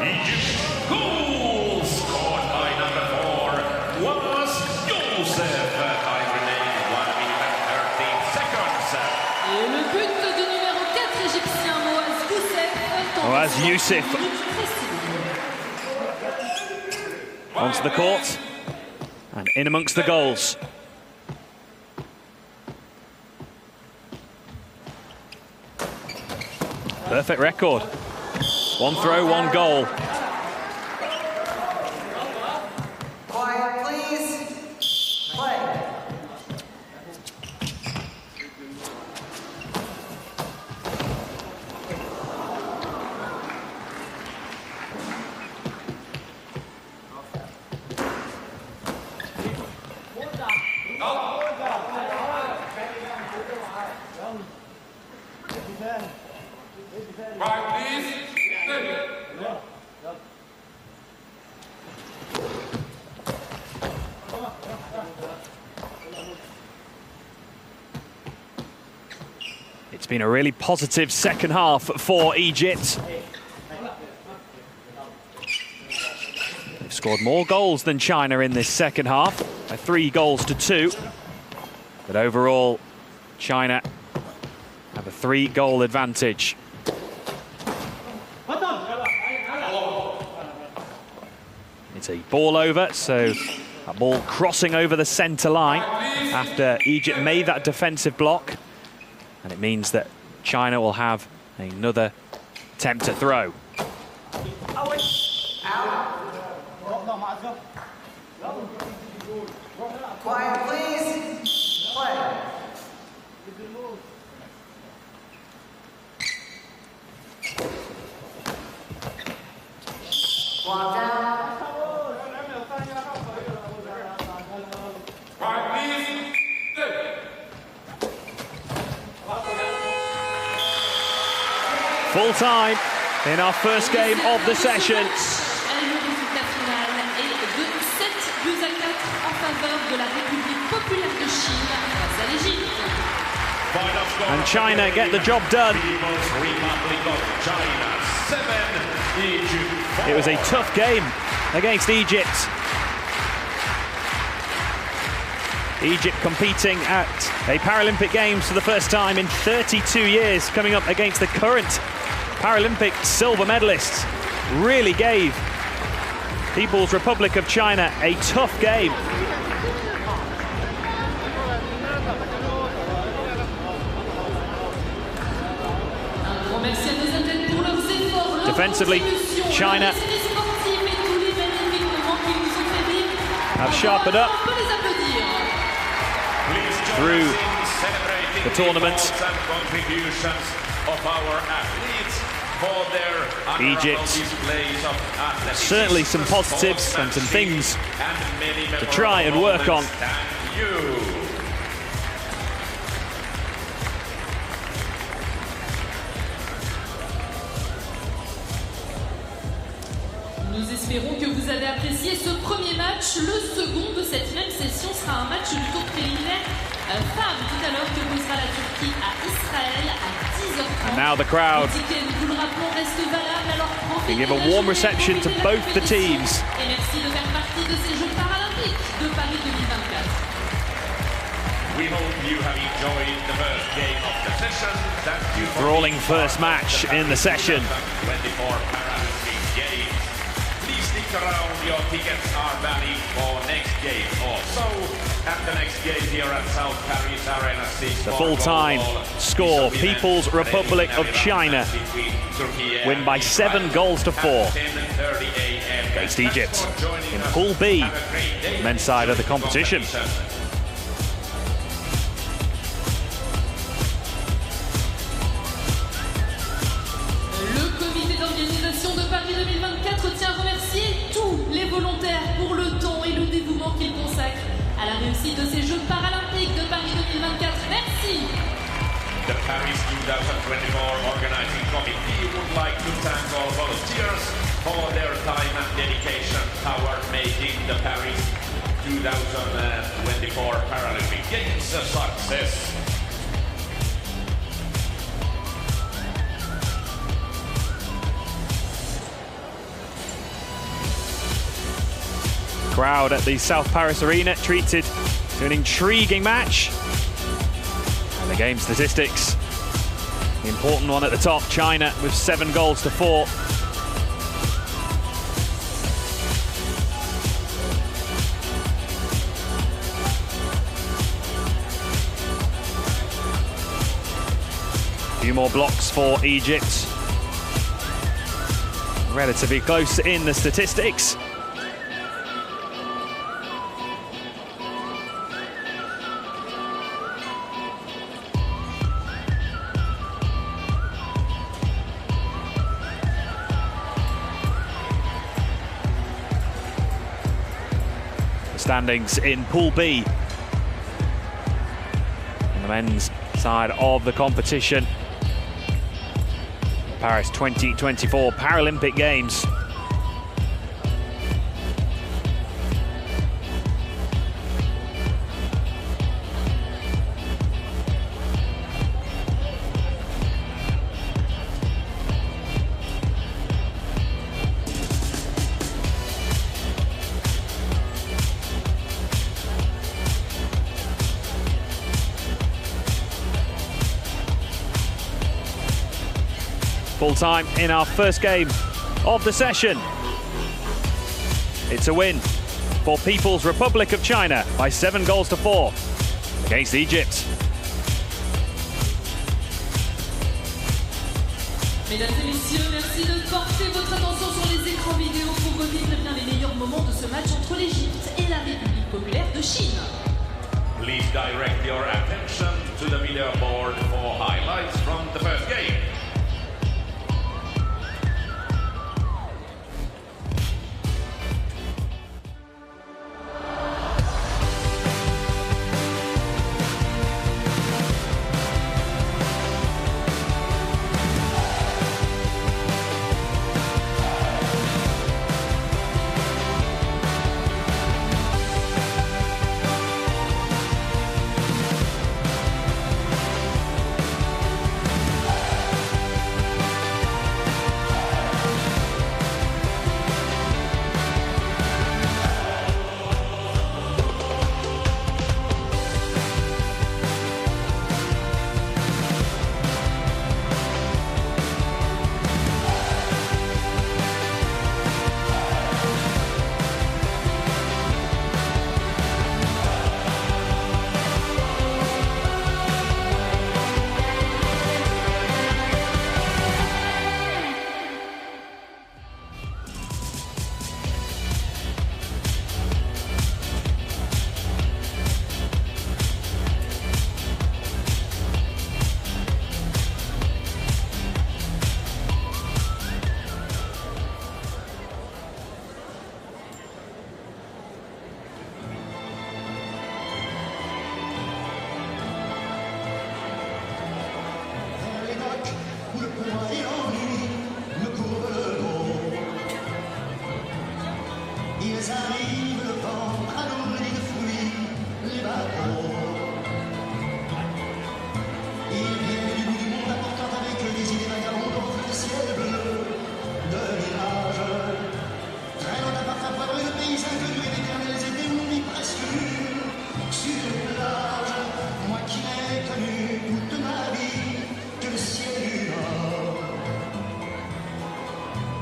Egypt goal scored by number 4 was Youssef. Time remaining 1 minute and 13 seconds. Et le but du numéro 4 égyptien, Moaz Youssef. Moaz Youssef onto the court and in amongst the goals. Perfect record. 1 throw, 1 goal. Quiet, please. Play. It's been a really positive second half for Egypt. They've scored more goals than China in this second half, by 3 goals to 2. But overall, China have a 3-goal advantage. It's a ball over, so a ball crossing over the centre line after Egypt made that defensive block. And it means that China will have another attempt to throw. Quiet, please. Play. Walk down. Full time in our first game of the session. Le résultat final est de 7 buts à 4 en faveur de la République populaire de Chine face à l'Égypte. And China get the job done. It was a tough game against Egypt. Egypt competing at a Paralympic Games for the first time in 32 years, coming up against the current Paralympic silver medalists. Really gave People's Republic of China a tough game. Defensively, China have sharpened up through the tournament. Egypt, certainly some positives and some things to try and work on. Nous espérons que vous avez apprécié ce premier match. Le second de cette même session sera un match du tour préliminaire femme tout à l'heure que posera la Turquie à Israël à 10h30. And now the crowd Nous le rappelons, reste valable, alors can give a warm reception to both the teams. Et merci de faire partie de ces Jeux paralympiques de Paris 2024. We hope you have enjoyed the first game of the session. Thank you for Brawling first match in the session. 24 Paralympic Games. Please stick around, your tickets are valid for next game also. At the next game here at South Paris Arena 6. The full-time score, People's Republic of China win by 7 goals to 4 against Egypt in Pool B, men's side of the competition. Le comité d'organisation de Paris 2024 tient à remercier tous les volontaires pour le temps et le dévouement qu'ils consacrent à la réussite de ces Jeux paralympiques de Paris 2024. Merci. The Paris 2024 organizing committee would like to thank all volunteers for their time and dedication toward making the Paris 2024 Paralympic Games a success. Crowd at the South Paris Arena treated to an intriguing match. And the game statistics, the important one at the top, China with 7 goals to 4. A few more blocks for Egypt. Relatively close in the statistics. Standings in Pool B on the men's side of the competition. Paris 2024 Paralympic Games. Full time in our first game of the session. It's a win for People's Republic of China by 7 goals to 4 against Egypt. Mesdames et messieurs, merci de porter votre attention sur les écrans vidéo pour revivre bien les meilleurs moments de ce match entre l'Égypte et la République populaire de Chine. Please direct your attention to the video board for highlights from the first game.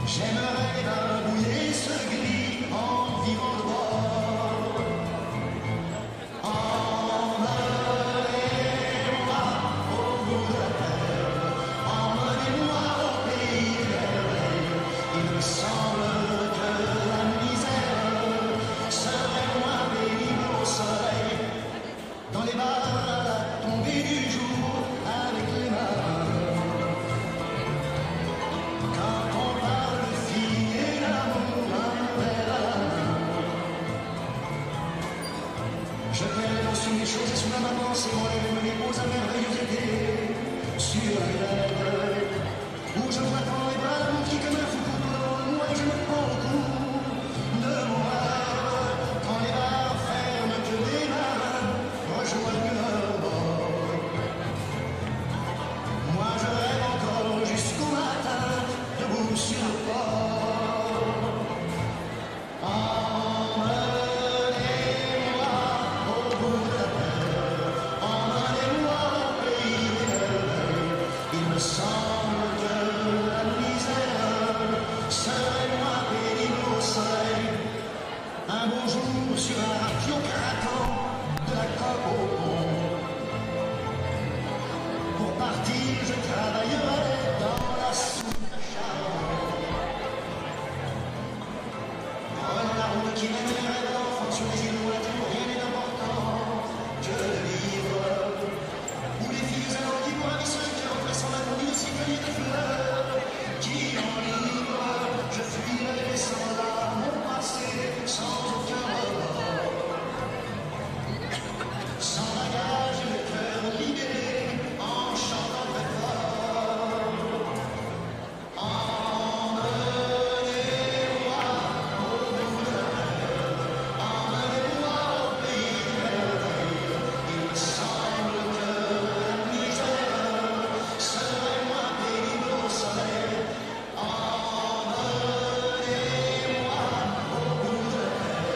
J'aimerais barbouiller ce gris Je perds l'émotion des choses et soudain ma pensée m'enlève, me dépose un merveilleux été sur la grève, où je vois tant les bras d'amour qui comme un fou courent devant moi et je me prends au cou de mon rêve. Quand les bars ferment que les mains rejoignent leur bord, moi je rêve encore jusqu'au matin, debout sur le port. Emmenez-moi au bout de la mer, emmenez-moi au pays des merveilles. Il me semble que la misère serait moins pénible au soleil. Un beau jour sur un rapion craquant de la coque au pont. Pour partir, je travaillerai dans la soupe de charbon. Prenons la route qui mène les rêves d'enfants sur les îles lointaines où rien n'est important que de vivre. Où les filles allant qui pour un seul cœur pressant la conduite de cyclonie de fleurs qui en libre. Je fuirai sans larmes mon passé, sans aucun remords. Sans bagage et le cœur libéré, en chantant très fort. Emmenez-moi au bout de la mer, emmenez-moi au pays des merveilles. Il me semble que la misère serait moins pénible au soleil. Emmenez-moi au bout de la mer,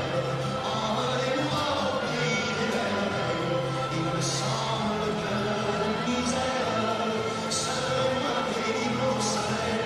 emmenez-moi au pays des merveilles. Il me semble que la misère serait moins pénible au soleil.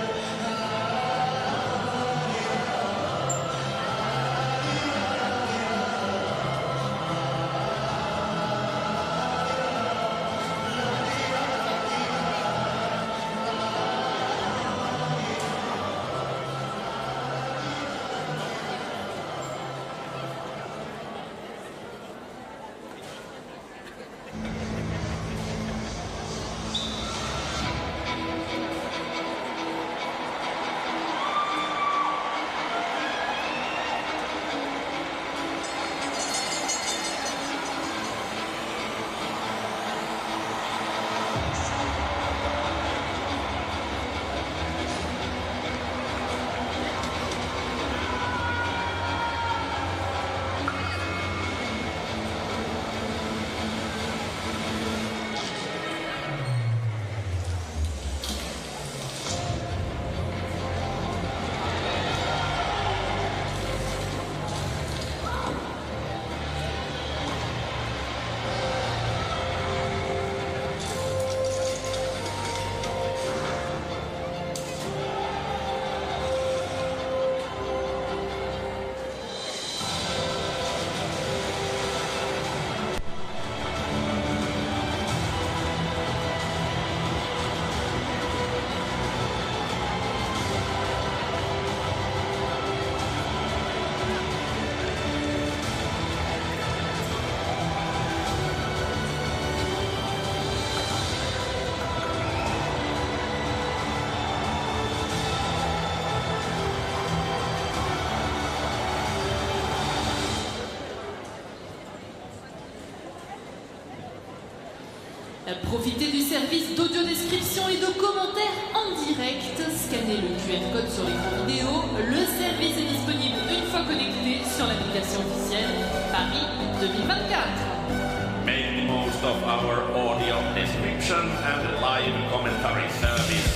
Profitez du service d'audio-description et de commentaires en direct. Scannez le QR code sur l'écran vidéo. Le service est disponible une fois connecté sur l'application officielle Paris 2024. Make the most of our audio description and live commentary service.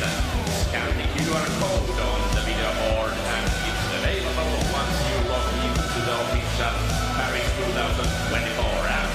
Scan the QR code on the video board and it's available once you log into the official Paris 2024 app.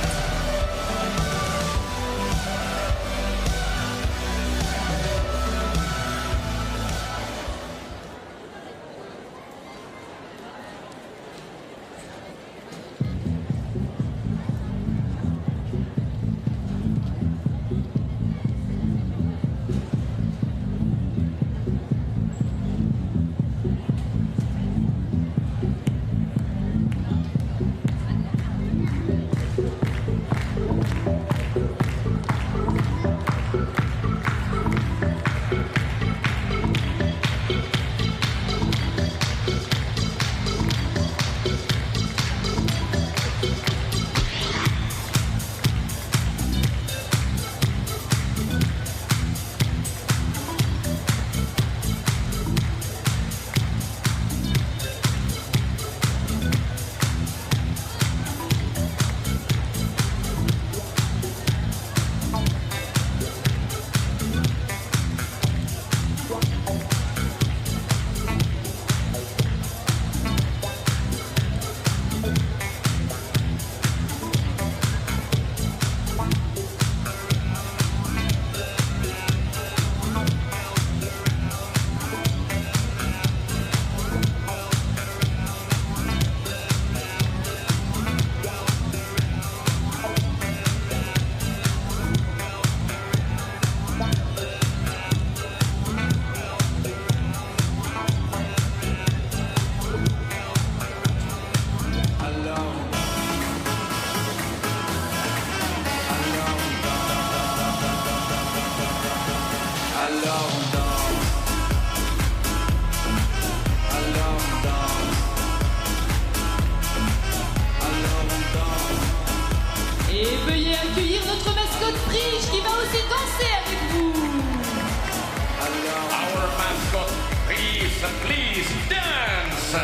Et veuillez accueillir notre mascotte Friche qui va aussi danser avec vous. Our mascot, please dance.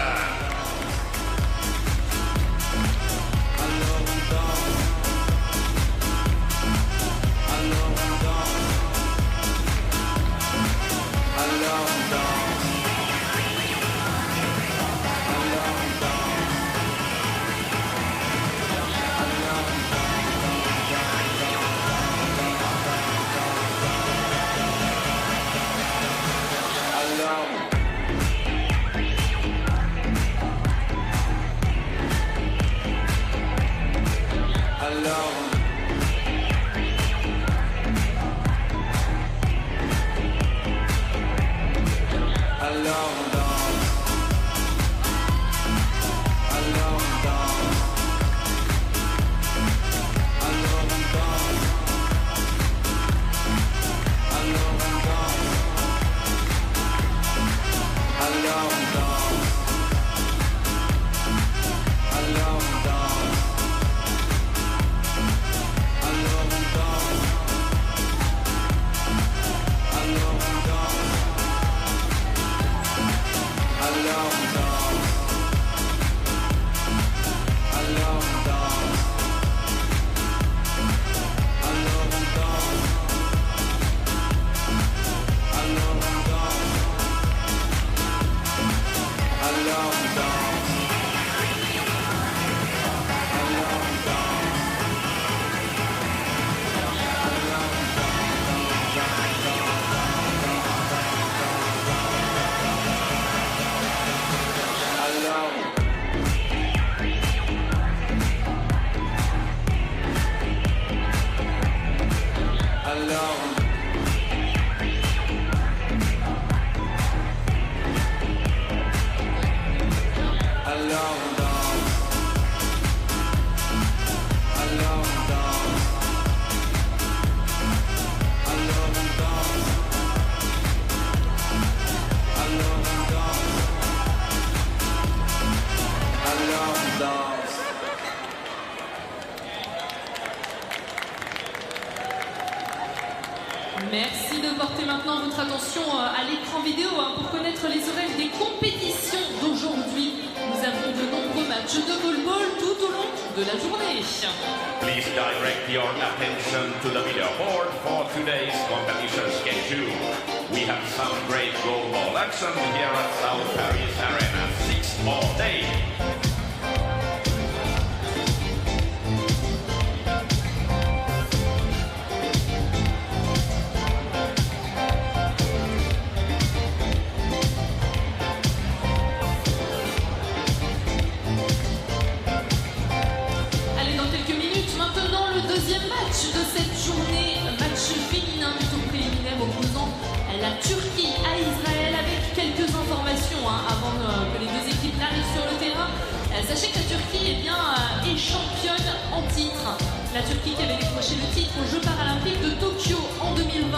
Merci de porter maintenant votre attention à l'écran vidéo pour connaître les horaires des compétitions d'aujourd'hui. Nous avons de nombreux matchs de goalball tout au long de la journée. Please direct your attention to the video board for today's competition schedule. We have some great goalball action here at South Paris Arena, 6 all day. De cette journée, match féminin du tour préliminaire opposant la Turquie à Israël avec quelques informations avant que les deux équipes n'arrivent sur le terrain. Sachez que la Turquie est championne en titre. La Turquie qui avait décroché le titre aux Jeux Paralympiques de Tokyo en 2020.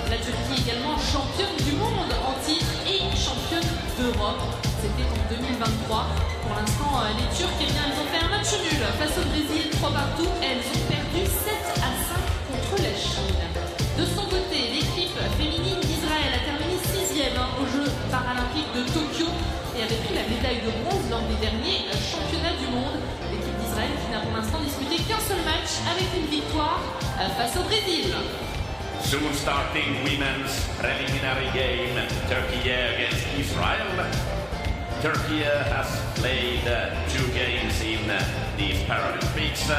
La Turquie également championne du monde en titre et championne d'Europe. C'était en 2023. Pour l'instant, les Turcs, elles ont fait un match nul face au Brésil, 3-3. Elles ont perdu 7-5 contre la Chine. De son côté, l'équipe féminine d'Israël a terminé 6e aux Jeux Paralympiques de Tokyo et avait pris la médaille de bronze lors des derniers championnats du monde. L'équipe d'Israël qui n'a pour l'instant disputé qu'un seul match avec une victoire face au Brésil. Soon starting women's preliminary game, Turkey against Israel. Turkey has played 2 games in these Paralympics.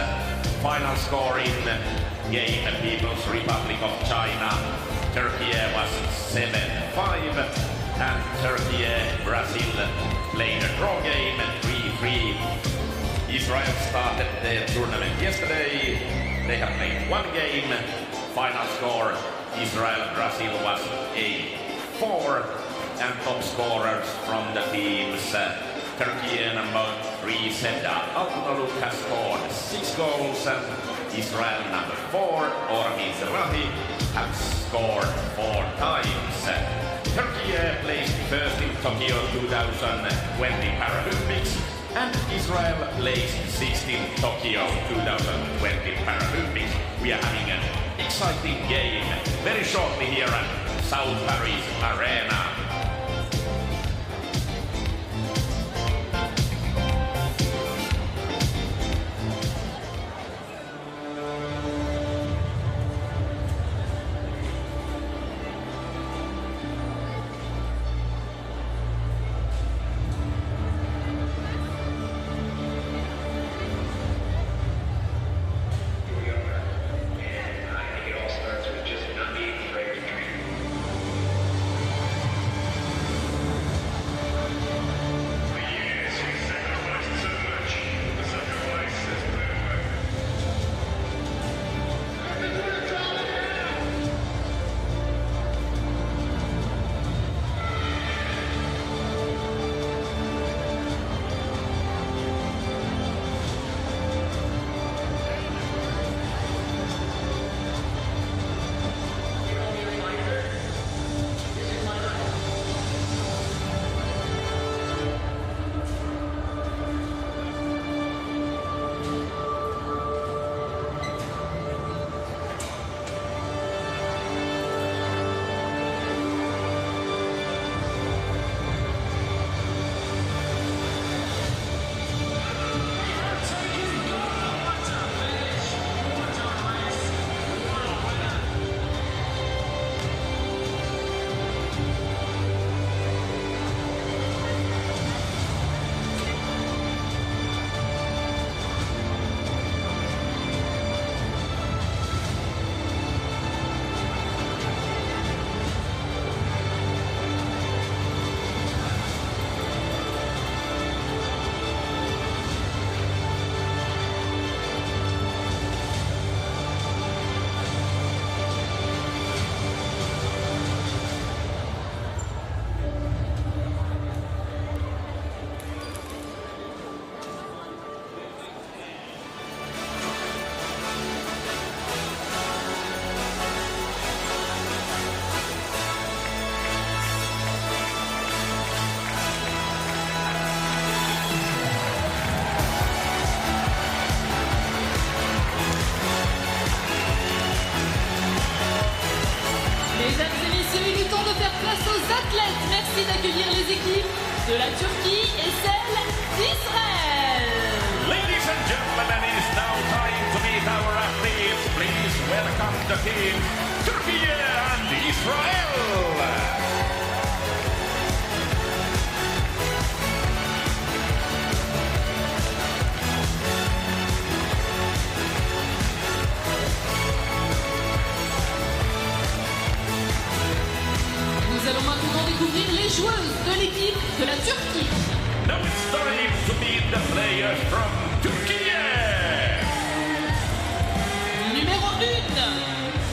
Final score in game People's Republic of China. Turkey was 7-5 and Turkey Brazil played a draw game 3-3. Israel started their tournament yesterday. They have played 1 game. Final score Israel-Brazil was 8-4. And top scorers from the teams, Turkey number 3 Seda Altınoluk has scored 6 goals and Israel number 4 Orhan Zerahi has scored 4 times. Turkey placed first in Tokyo 2020 Paralympics and Israel plays 16 Tokyo 2020 Paralympics. We are having an exciting game very shortly here at South Paris Arena. Merci d'accueillir les équipes de la Turquie et celle d'Israël. Ladies and gentlemen, it is now time to meet our athletes. Please welcome the team, Turkey and Israel. Nous allons maintenant découvrir les joueuses de l'équipe de la Turquie. Now it's time to meet the players from Turkey. Numéro 1.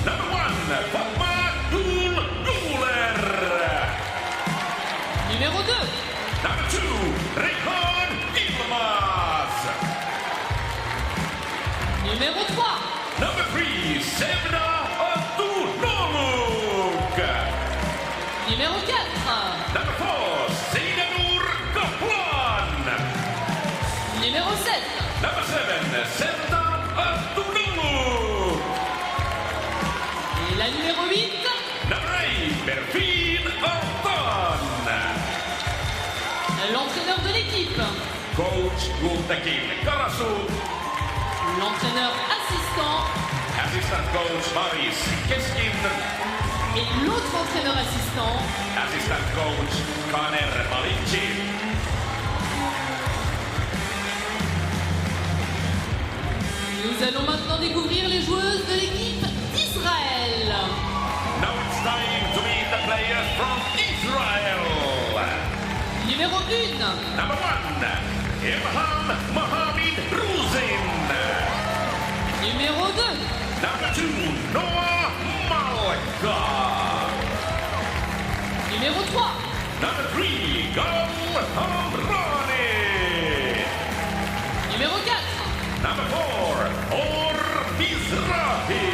Number 1, Fatma Gulguler. Numéro 2. Number 2, Reyhan Yilmaz. Numéro 3. Number 3, Sevda Abduloluk. Numéro 4. Number 4, Seydanur Kaplan. Numéro 7. Number 7, Sevda Abduloluk. Et la numéro 8. Number 8, Berfin Altan. L'entraîneur de l'équipe. Coach Gultekin Karasu. L'entraîneur assistant. Assistant coach Maris Keskin. Et l'autre entraîneur assistant. Assistant coach Kaner Malici. Nous allons maintenant découvrir les joueuses de l'équipe d'Israël. Now it's time to meet the players from Israel. Numéro 1. Number 1, Ilham Mohamed Ruzin. Numéro 2. Number 2, Noah Malka. Numéro 3. Number 3, Gal Hamrani. Numéro 4. Number 4, Or Mizrahi.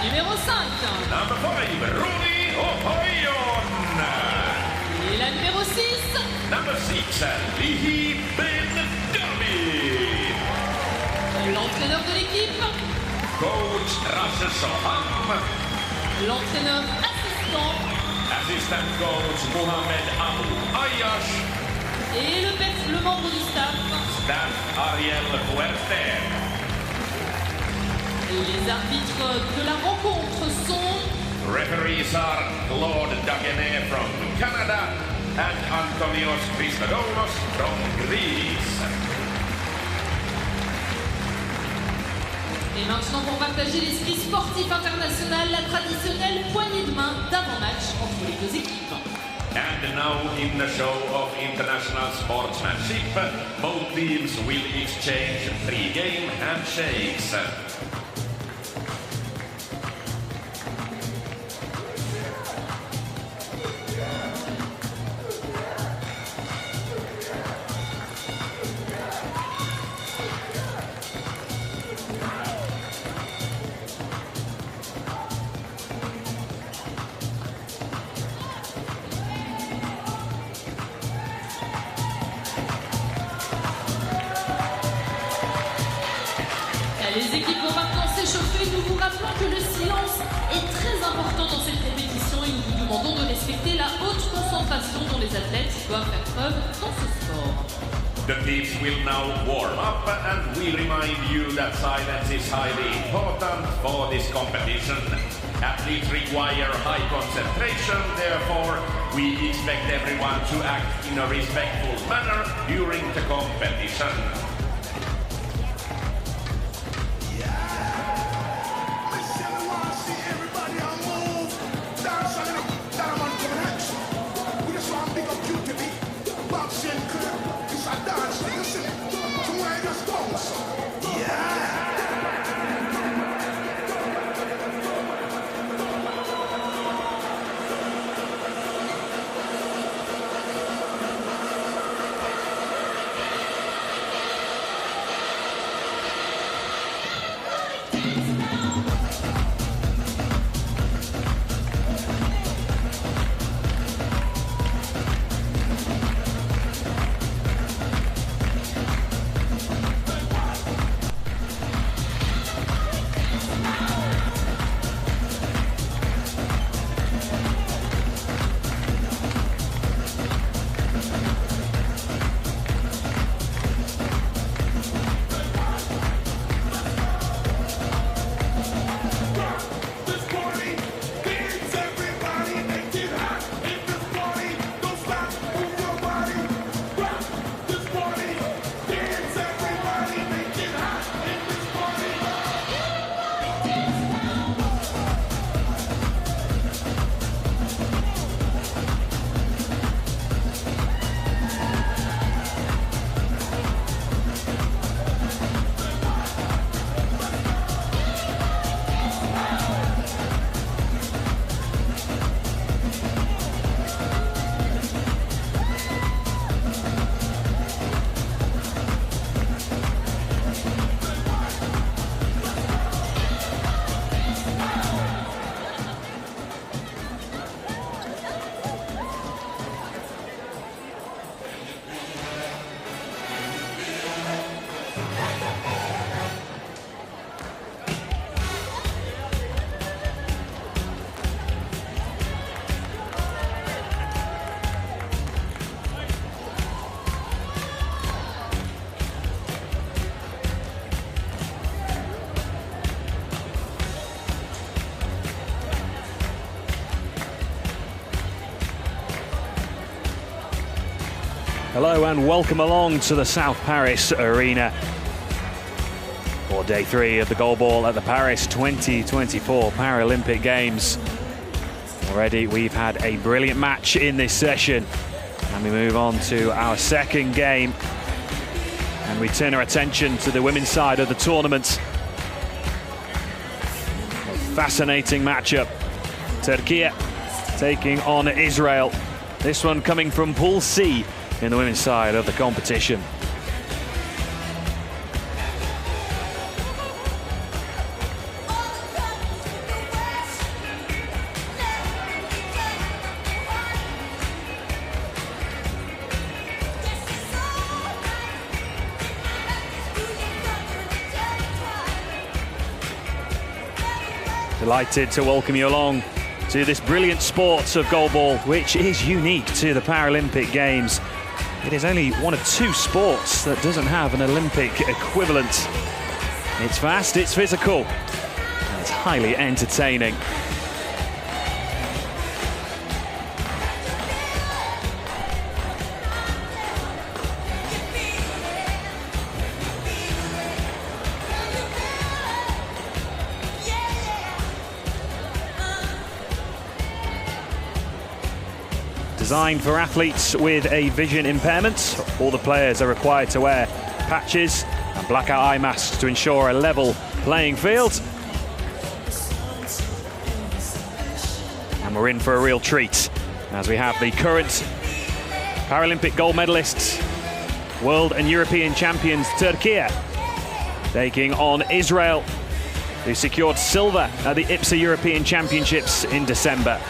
Numéro 5. Number 5, Roni Ohoyon. Et la numéro 6. Number 6, Lihi L'entraîneur de l'équipe. Coach Rasha Soham. L'entraîneur assistant. Assistant coach Mohamed Abu Ayash. Et le membre du staff. Staff Ariel Fuerte. Les arbitres de la rencontre sont... Referees are Claude Dagenet from Canada and Antonios Christodoulos from Greece. Et maintenant, pour partager l'esprit sportif international, la traditionnelle poignée de main d'avant-match entre les deux équipes. And now in the show of international sportsmanship, both teams will exchange pre-game handshakes. Les équipes vont maintenant s'échauffer. Nous vous rappelons que le silence est très important dans cette compétition et nous vous demandons de respecter la haute concentration dont les athlètes doivent faire preuve dans ce sport. The teams will now warm up and we remind you that silence is highly important for this competition. Athletes require high concentration, therefore we expect everyone to act in a respectful manner during the competition. Hello and welcome along to the South Paris Arena for day 3 of the Goalball at the Paris 2024 Paralympic Games. Already we've had a brilliant match in this session and we move on to our second game and we turn our attention to the women's side of the tournament. A fascinating matchup. Turkey taking on Israel. This one coming from Pool C in the women's side of the competition. Delighted to welcome you along to this brilliant sport of goalball, which is unique to the Paralympic Games. It is only one of two sports that doesn't have an Olympic equivalent. It's fast, it's physical, and it's highly entertaining. Designed for athletes with a vision impairment, all the players are required to wear patches and blackout eye masks to ensure a level playing field. And we're in for a real treat as we have the current Paralympic gold medalists, world and European champions Turkey, taking on Israel, who secured silver at the ISR European Championships in December.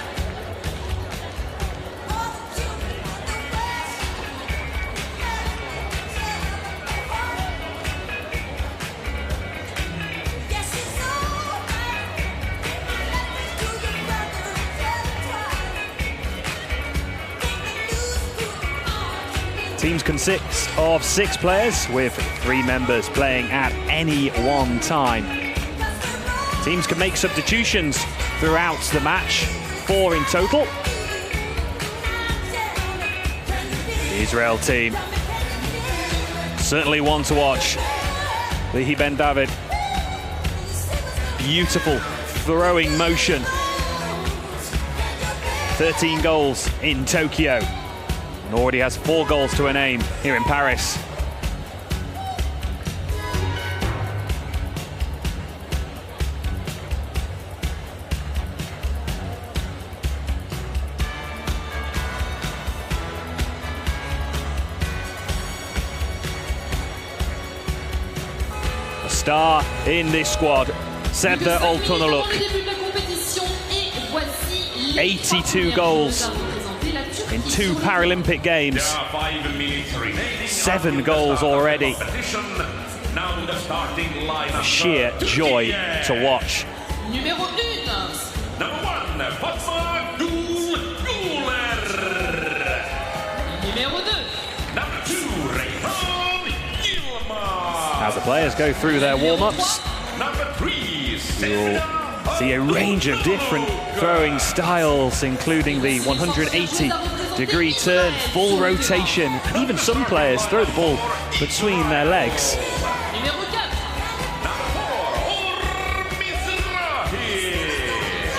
Teams consist of 6 players, with 3 members playing at any one time. Teams can make substitutions throughout the match, 4 in total. The Israel team, certainly one to watch. Lihi Ben David, beautiful throwing motion. 13 goals in Tokyo. And already has 4 goals to her name here in Paris. A star in this squad, Serdar Oltunaluk. 82 goals in 2 Paralympic Games. 7 goals already. A sheer joy to watch. Numéro 1. Number 1, Fatma Guler. Numéro 2. Number 2, Rayhan Yilmaz. As the players go through their warm-ups, Number 3, you'll see a range of different throwing styles, including the 180-degree turn, full rotation, and even some players throw the ball between their legs. Numéro 4.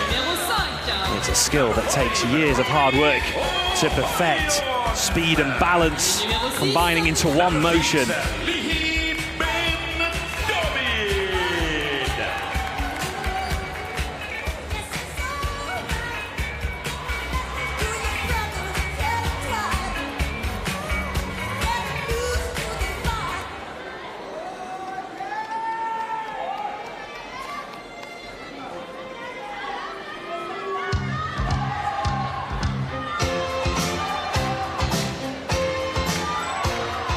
Numéro 5. It's a skill that takes years of hard work to perfect. Speed and balance combining into one motion. Lihi Ben David.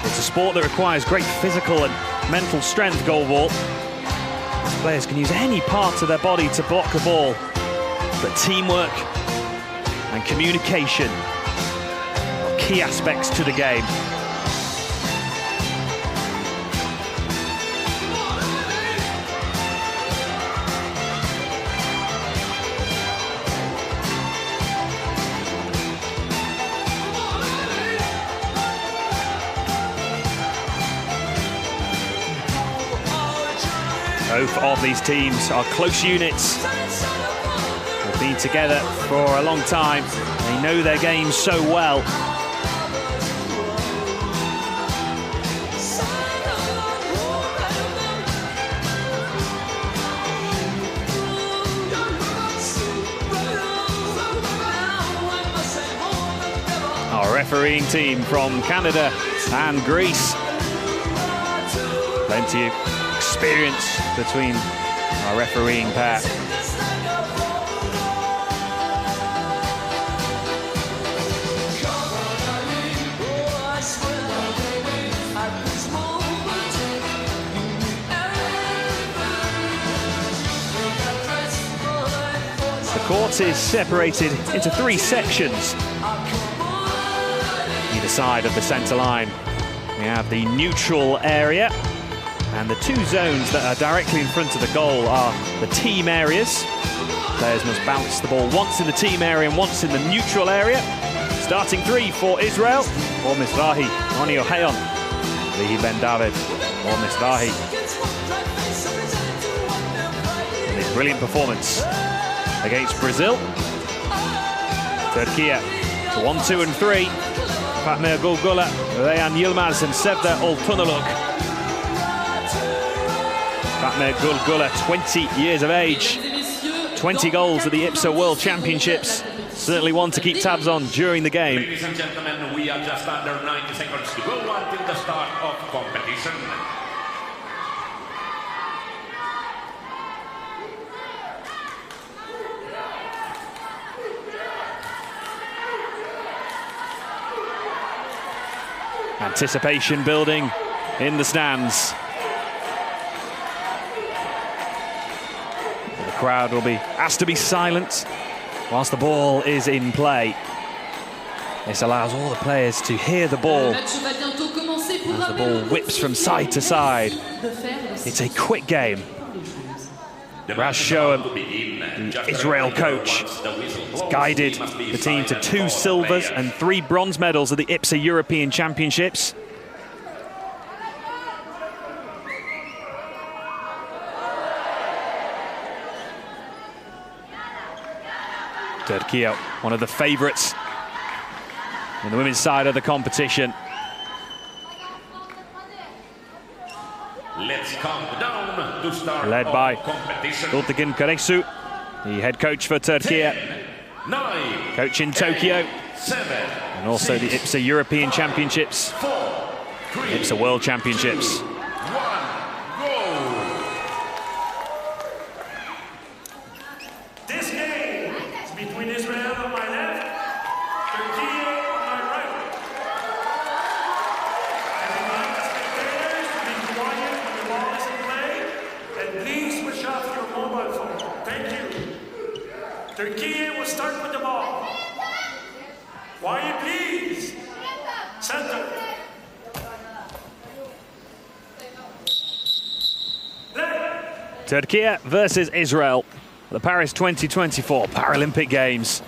It's a sport that requires great physical and mental strength, goalball. These players can use any part of their body to block a ball, but teamwork and communication are key aspects to the game. Both of these teams are close units. They've been together for a long time. They know their games so well. Our refereeing team from Canada and Greece. Plenty of experience between our refereeing pair. The court is separated into 3 sections. Either side of the centre line. We have the neutral area, and the 2 zones that are directly in front of the goal are the team areas. Players must bounce the ball once in the team area and once in the neutral area. Starting 3 for Israel, or Mizrahi, Oni Oheyon, Lehi Ben David, or Mizrahi. In his brilliant performance against Brazil. Turkey to 1, 2 and 3. Fatma Gulgula, Reyhan Yilmaz and Sevda Oltunaluk. Fatma Gulgula, 20 years of age. 20 goals at the IPSA World Championships. Certainly one to keep tabs on during the game. Ladies and gentlemen, we are just under 90 seconds to go until the start of competition. Anticipation building in the stands. The crowd will be asked to be silent whilst the ball is in play. This allows all the players to hear the ball as the ball whips from side to side. It's a quick game. Raz Shoham, the Israel coach, has guided the team to 2 silvers and 3 bronze medals at the IPSA European Championships. Turkey, one of the favourites in the women's side of the competition. Let's count down to start. Led by competition. Gültekin Karesu, the head coach for Turkey, 10, 9, coach in Tokyo, 8, 7, and also 6, the IPSA European Championships, 4, 3, IPSA World Championships. 2, 1, go! This game is between Israel on my left, Turkey on my right. I remind the spectators to be quiet when the ball is in play, and please switch off your mobile phone. Thank you. Turkey will start with the ball. Quiet, please. Center. Turkey versus Israel, the Paris 2024 Paralympic Games.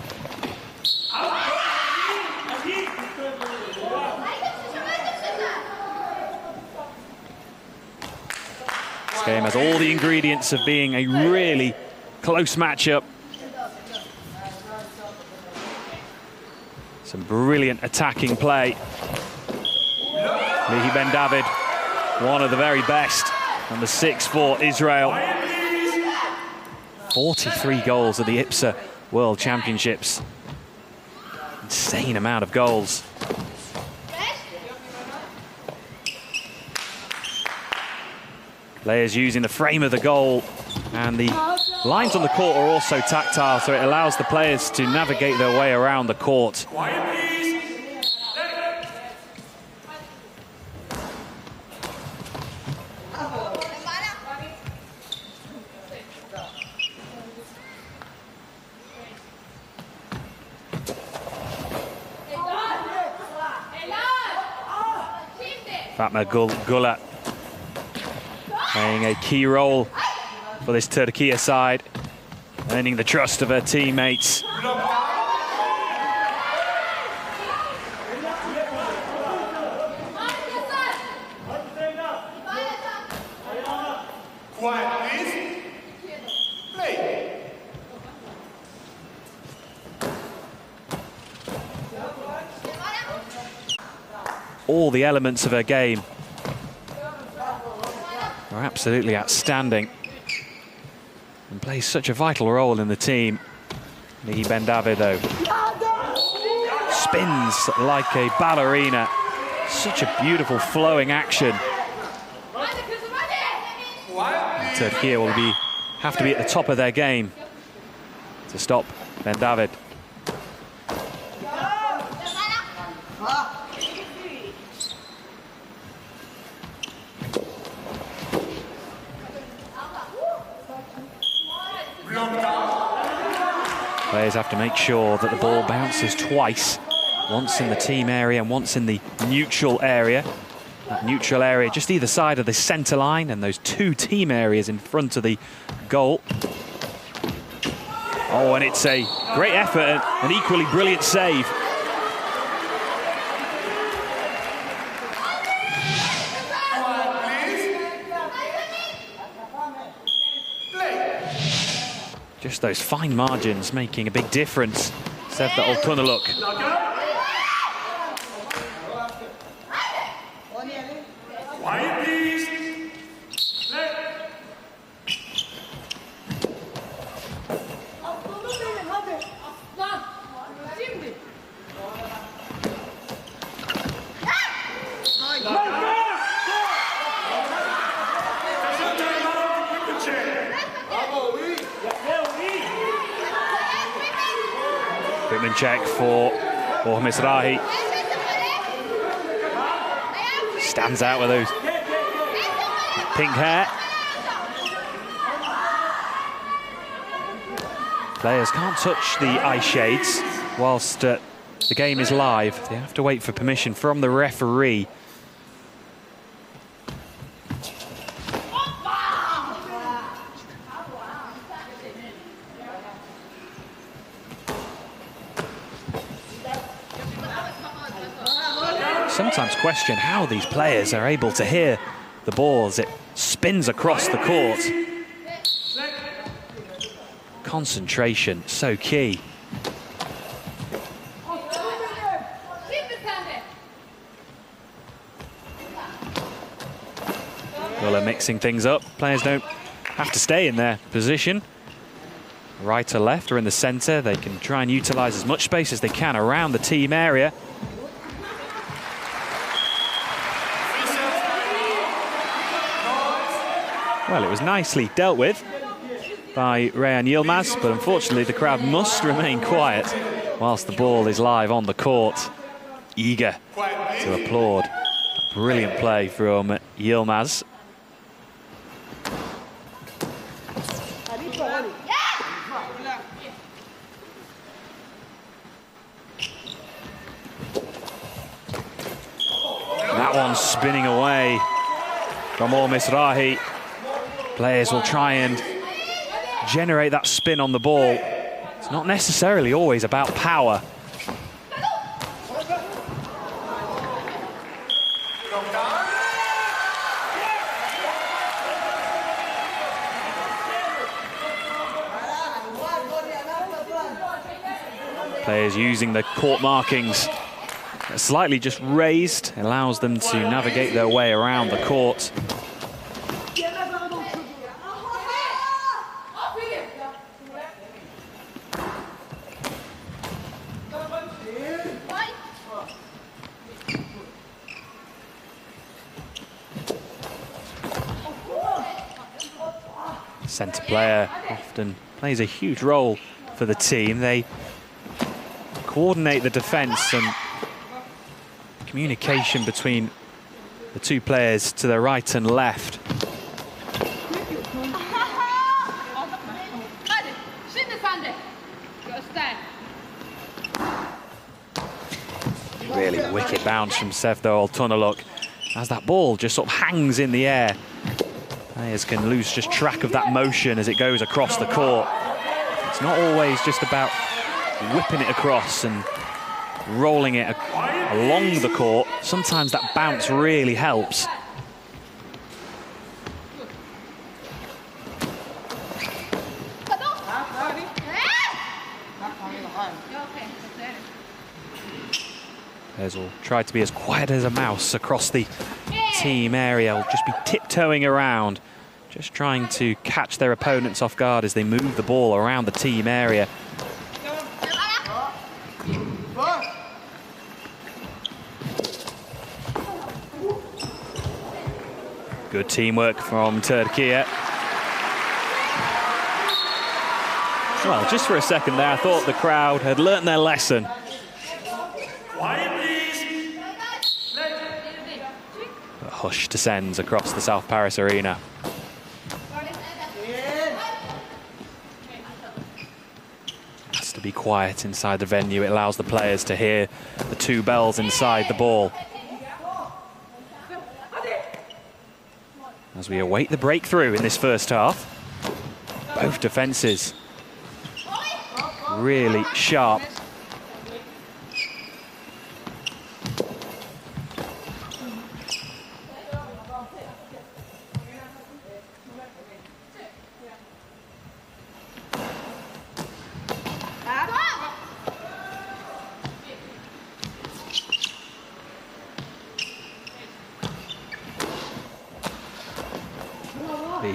This game has all the ingredients of being a really close matchup. Some brilliant attacking play. Lehi Ben David, one of the very best. Number 6 for Israel. 43 goals at the IPSA World Championships. Insane amount of goals. Players using the frame of the goal, and the lines on the court are also tactile, so it allows the players to navigate their way around the court. Fatma Gulgula playing a key role for this Turkey side, earning the trust of her teammates. All the elements of her game are absolutely outstanding and plays such a vital role in the team. Lehi Ben David, though, spins like a ballerina. Such a beautiful flowing action. And Turkey will have to be at the top of their game to stop Ben David. Players have to make sure that the ball bounces twice, once in the team area and once in the neutral area. That neutral area just either side of the centre line, and those two team areas in front of the goal. Oh, and it's a great effort and an equally brilliant save. Just those fine margins making a big difference. Said that old tunnel look. Quiet, please. Equipment check for Mizrahi. Stands out with those pink hair. Players can't touch the eye shades whilst the game is live. They have to wait for permission from the referee. Sometimes question how these players are able to hear the ball as it spins across the court. Concentration, so key. Well, they're mixing things up. Players don't have to stay in their position. Right or left or in the centre. They can try and utilise as much space as they can around the team area. Well, it was nicely dealt with by Rayan Yilmaz, but unfortunately the crowd must remain quiet whilst the ball is live on the court. Eager to applaud. Brilliant play from Yilmaz. That one spinning away from Mizrahi. Players will try and generate that spin on the ball. It's not necessarily always about power. Players using the court markings slightly just raised, allows them to navigate their way around the court. Centre player often plays a huge role for the team. They coordinate the defence, and communication between the two players to their right and left. Really wicked bounce from Sevdo Oltunaluk as that ball just sort of hangs in the air. Players can lose just track of that motion as it goes across the court. It's not always just about whipping it across and rolling it along the court. Sometimes that bounce really helps. Players will try to be as quiet as a mouse across the team area. Will just be tiptoeing around, just trying to catch their opponents off guard as they move the ball around the team area. Good teamwork from Turkey. Well, just for a second there, I thought the crowd had learnt their lesson. A hush descends across the South Paris arena. Has to be quiet inside the venue. It allows the players to hear the two bells inside the ball. As we await the breakthrough in this first half. Both defences really sharp.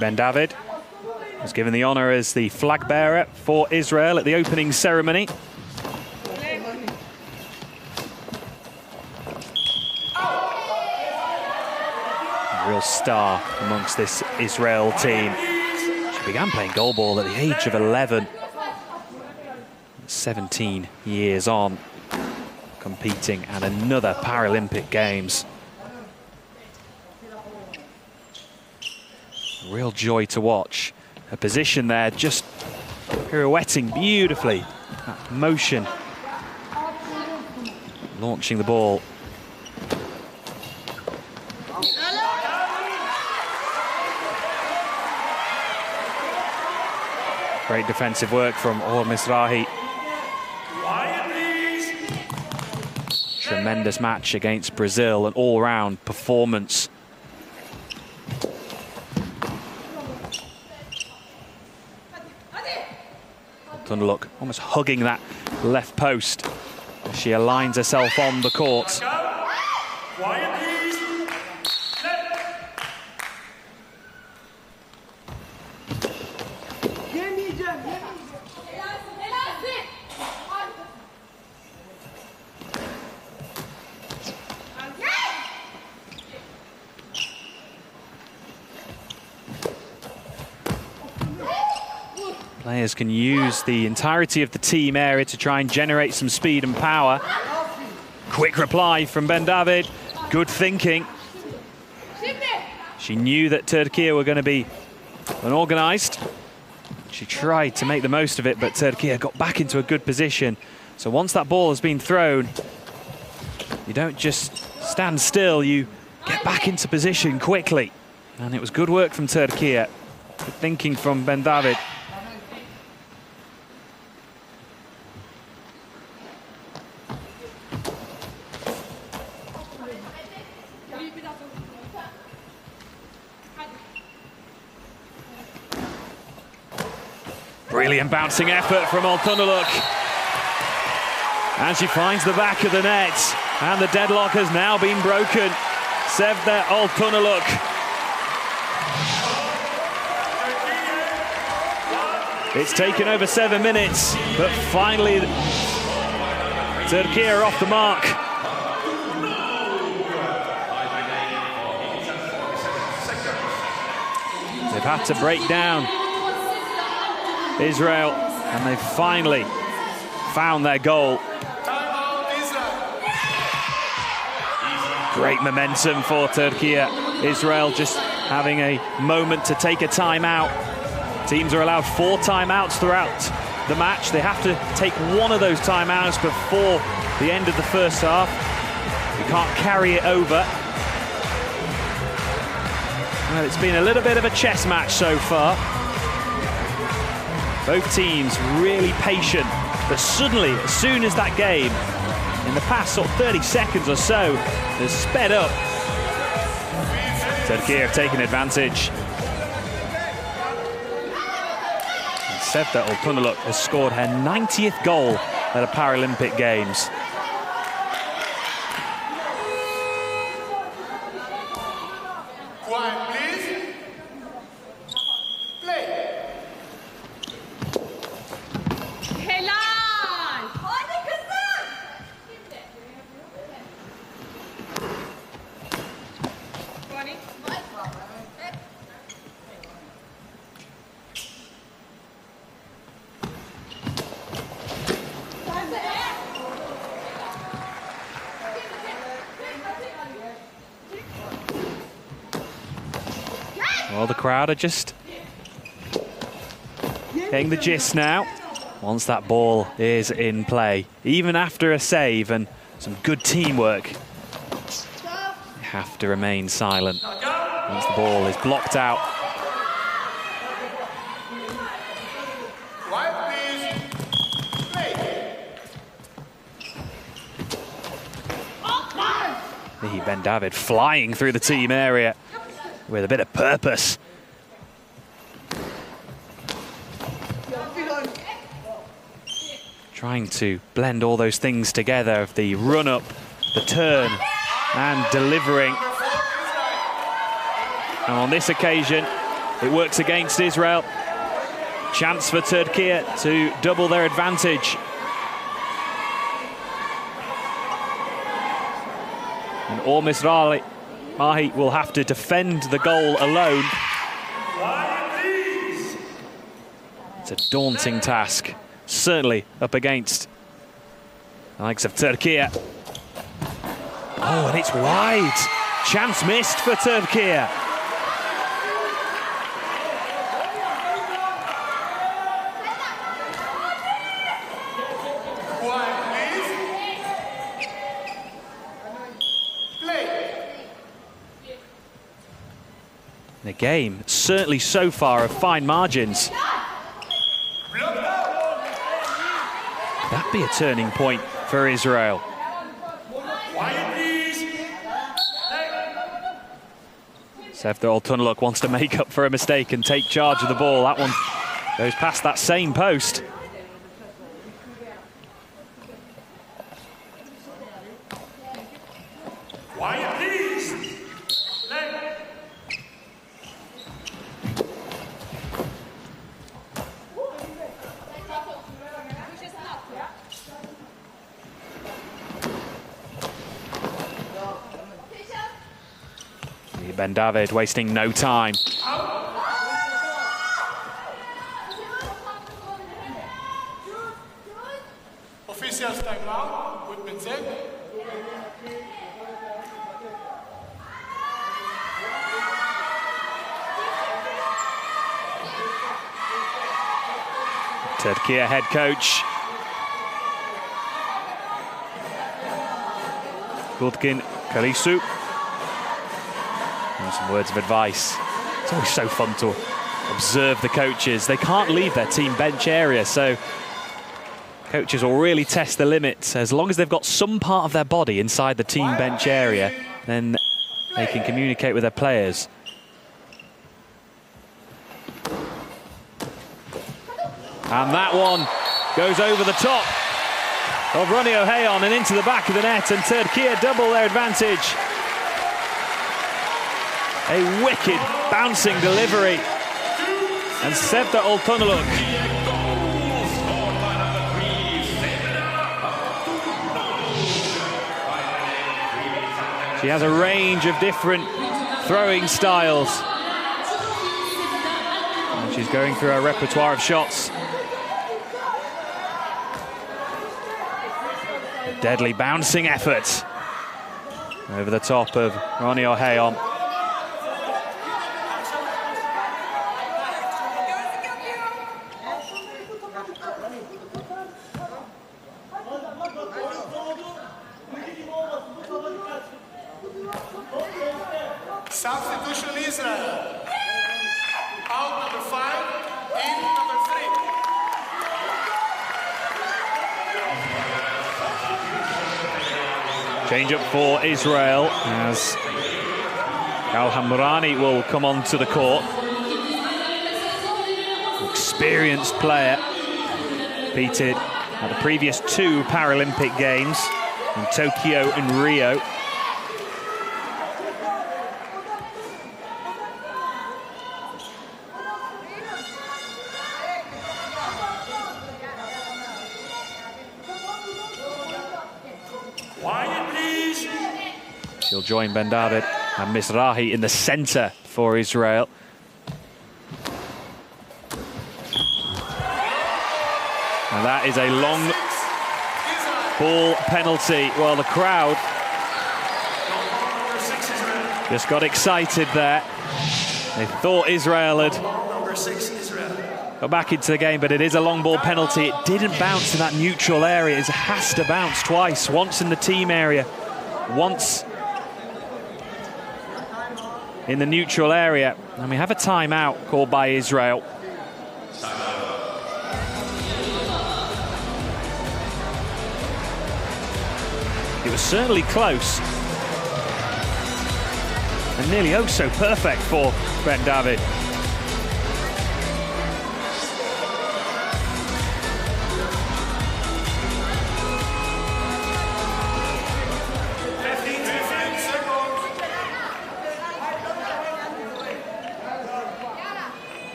Ben David was given the honour as the flag bearer for Israel at the opening ceremony. A real star amongst this Israel team. She began playing goalball at the age of 11. 17 years on, competing at another Paralympic Games. Real joy to watch. Her position there, just pirouetting beautifully. That motion. Launching the ball. Great defensive work from Or Mizrahi. Tremendous match against Brazil, an all-round performance. Look, almost hugging that left post as she aligns herself on the court. Players can use the entirety of the team area to try and generate some speed and power. Quick reply from Ben David. Good thinking. She knew that Turkey were going to be unorganised. She tried to make the most of it, but Turkey got back into a good position. So once that ball has been thrown, you don't just stand still, you get back into position quickly. And it was good work from Turkey. Good thinking from Ben David. Brilliant bouncing effort from Altunaluk. And she finds the back of the net. And the deadlock has now been broken. Sevde Altunaluk. It's taken over 7 minutes, but finally Turkey are off the mark. They've had to break down Israel, and they've finally found their goal. Great momentum for Turkey. Israel just having a moment to take a timeout. Teams are allowed 4 timeouts throughout the match. They have to take one of those timeouts before the end of the first half. You can't carry it over. Well, it's been a little bit of a chess match so far. Both teams really patient, but suddenly, as soon as that game, in the past sort of 30 seconds or so, has sped up, Turkey have taken advantage. And Sevde Altunaluk has scored her 90th goal at a Paralympic Games. Well, the crowd are just getting the gist now. once that ball is in play. Even after a save and some good teamwork, you have to remain silent once the ball is blocked out. Ben David flying through the team area with a bit of purpose. Trying to blend all those things together of the run-up, the turn, and delivering. And on this occasion, it works against Israel. Chance for Turkey to double their advantage. And Mahi will have to defend the goal alone. It's a daunting task, certainly up against the likes of Turkey. Oh, and it's wide. Chance missed for Turkey. The game, certainly so far, of fine margins. That'd be a turning point for Israel. Sefter Altunaluk wants to make up for a mistake and take charge of the ball. That one goes past that same post. Ben David wasting no time. Officials timeout. Good mistake. Turkey head coach Gultkin Karisu. Some words of advice. It's always so fun to observe the coaches. They can't leave their team bench area, so coaches will really test the limits. As long as they've got some part of their body inside the team bench area, then they can communicate with their players. And that one goes over the top of Ronnie O'Hayon and into the back of the net, and Turkey double their advantage. A wicked bouncing delivery. And Sefter Altunaluk. She has a range of different throwing styles. And she's going through her repertoire of shots. A deadly bouncing effort over the top of Ronnie O'Hayon. Substitution Israel. Out number 5, in number 3. Change up for Israel as Al Hamrani will come onto the court. Experienced player, competed at the previous 2 Paralympic Games in Tokyo and Rio. She'll join Ben David and Mizrahi in the centre for Israel. And that is a long ball penalty. Well, the crowd just got excited there. They thought Israel had got back into the game, but it is a long ball penalty. It didn't bounce in that neutral area. It has to bounce twice, once in the team area, once in the neutral area. And we have a timeout called by Israel. It was certainly close. And nearly oh so perfect for Ben David.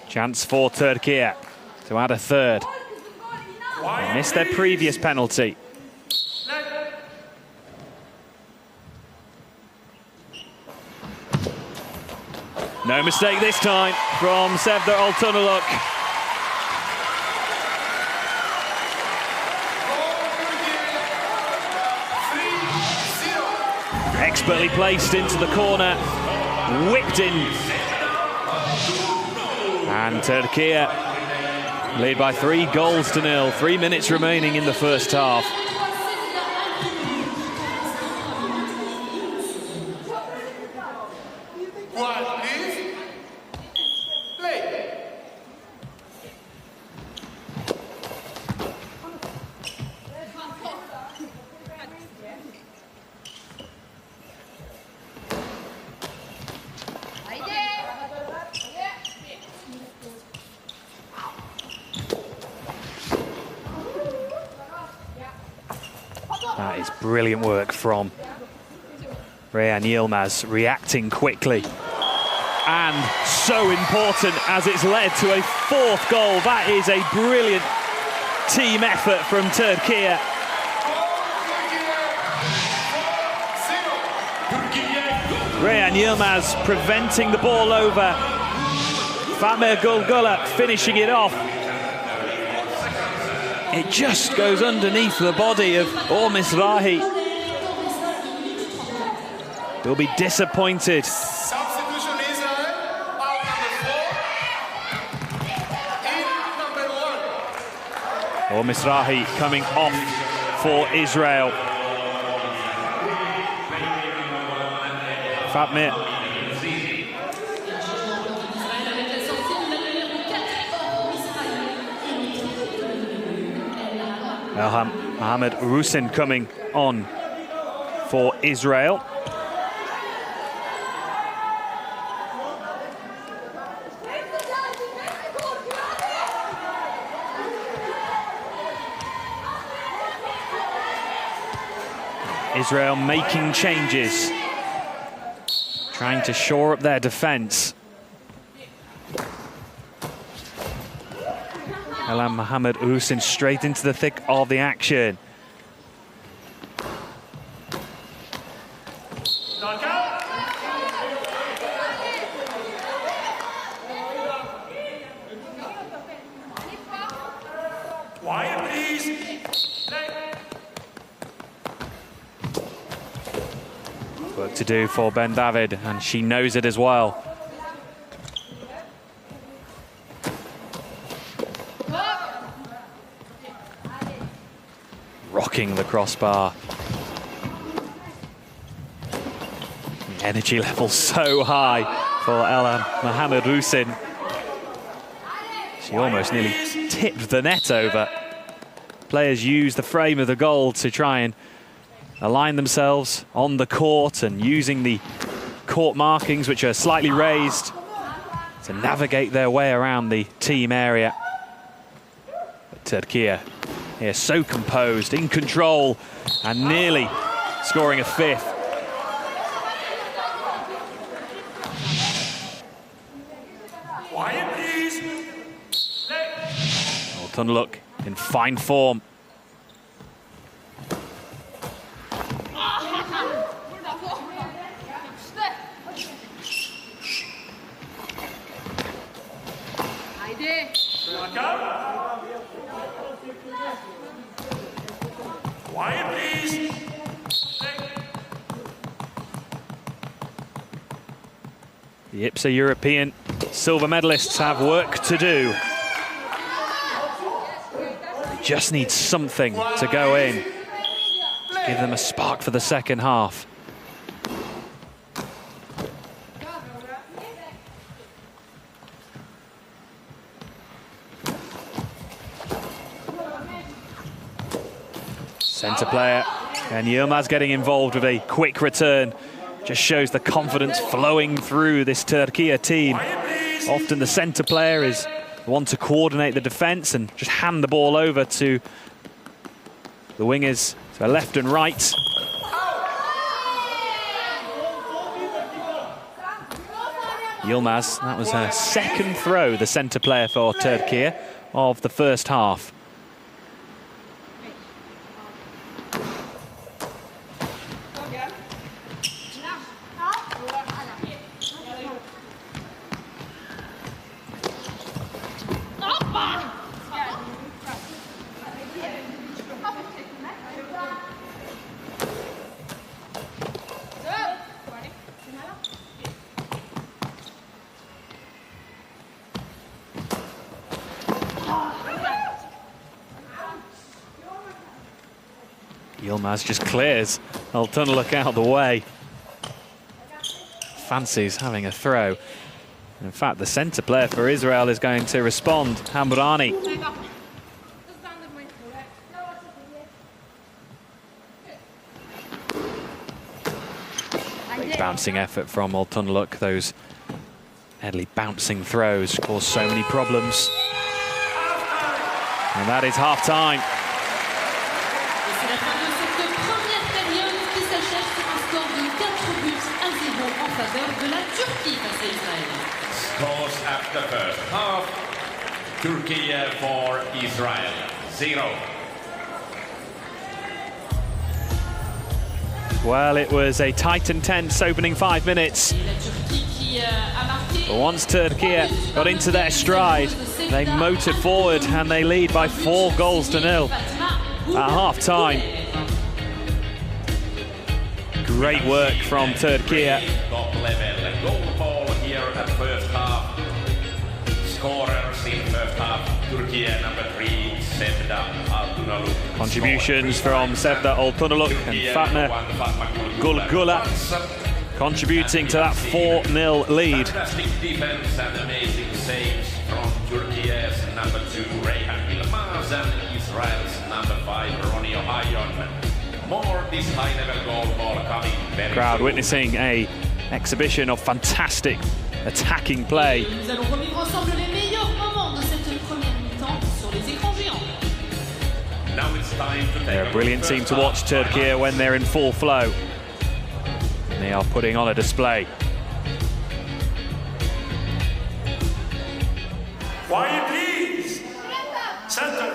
Chance for Turkey to add a third. They missed their previous penalty. No mistake this time from Sevda Altunuluk. Expertly placed into the corner, whipped in. And Turkey lead by 3-0. 3 minutes remaining in the first half. That is brilliant work from Ryan Yilmaz, reacting quickly. And so important as it's led to a fourth goal. That is a brilliant team effort from Turkey. Ryan Yilmaz preventing the ball over. Fatmir Gulgula finishing it off. It just goes underneath the body of Mizrahi. He'll be disappointed. Substitution Israel, out number 4, in number 1. Mizrahi coming off for Israel. Fatmir. Mohamed Rusin coming on for Israel. Israel making changes, trying to shore up their defense. Elam Mohamed Rusin straight into the thick of the action. Quiet, please. Work to do for Ben David, and she knows it as well. Rocking the crossbar. The energy level so high for Elam Mohamed Rusin. She almost nearly tipped the net over. Players use the frame of the goal to try and align themselves on the court, and using the court markings, which are slightly raised, to navigate their way around the team area. But Turkey here so composed, in control, and nearly scoring a fifth. Quiet, please. Altunuluk in fine form. Quiet, please. The IPSA European silver medalists have work to do. They just need something to go in, to give them a spark for the second half. Centre player, and Yilmaz getting involved with a quick return. Just shows the confidence flowing through this Turkey team. Often the centre player is the one to coordinate the defence and just hand the ball over to the wingers, so left and right. Yilmaz, that was her second throw, the centre player for Turkey of the first half. Yilmaz just clears Altunaluk out of the way. Fancies having a throw. In fact, the centre player for Israel is going to respond, Hamrani. Great bouncing effort from Altunaluk. Those deadly bouncing throws cause so many problems. And that is half-time. Scores after first half. Turkey for Israel, 0. Well, it was a tight and tense opening 5 minutes. But once Turkey got into their stride, they motored forward and they lead by 4-0 at half-time. Great work from Turkey. Top level. Goalball here at first half. Scorers in first half. Turkey number 3, Sevda Altunaluk. Contributions from Sevda Altunaluk and Fatma Gulgula contributing to that 4-0 lead. Fantastic defense and amazing saves from Turkey's number 2, Reyhan Yilmaz, and Israel's number 5, Ronnie Ohayon. More this high-level goalball coming very Crowd soon. witnessing a exhibition of fantastic attacking play. Nous allons revivre ensemble les meilleurs moments de cette première mi-temps sur les écrans géants. Now it's time to take They're a brilliant team to watch, Turkey, when they're in full flow. And they are putting on a display. Quiet, please. Center.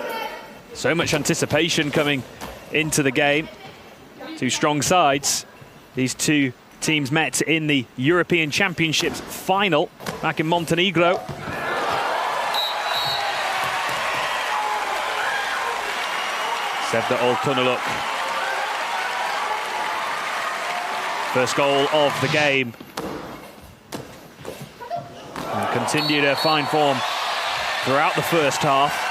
So much anticipation coming into the game. Two strong sides. These two teams met in the European Championships final back in Montenegro. Sevda Altunaluk. First goal of the game. And continued her fine form throughout the first half.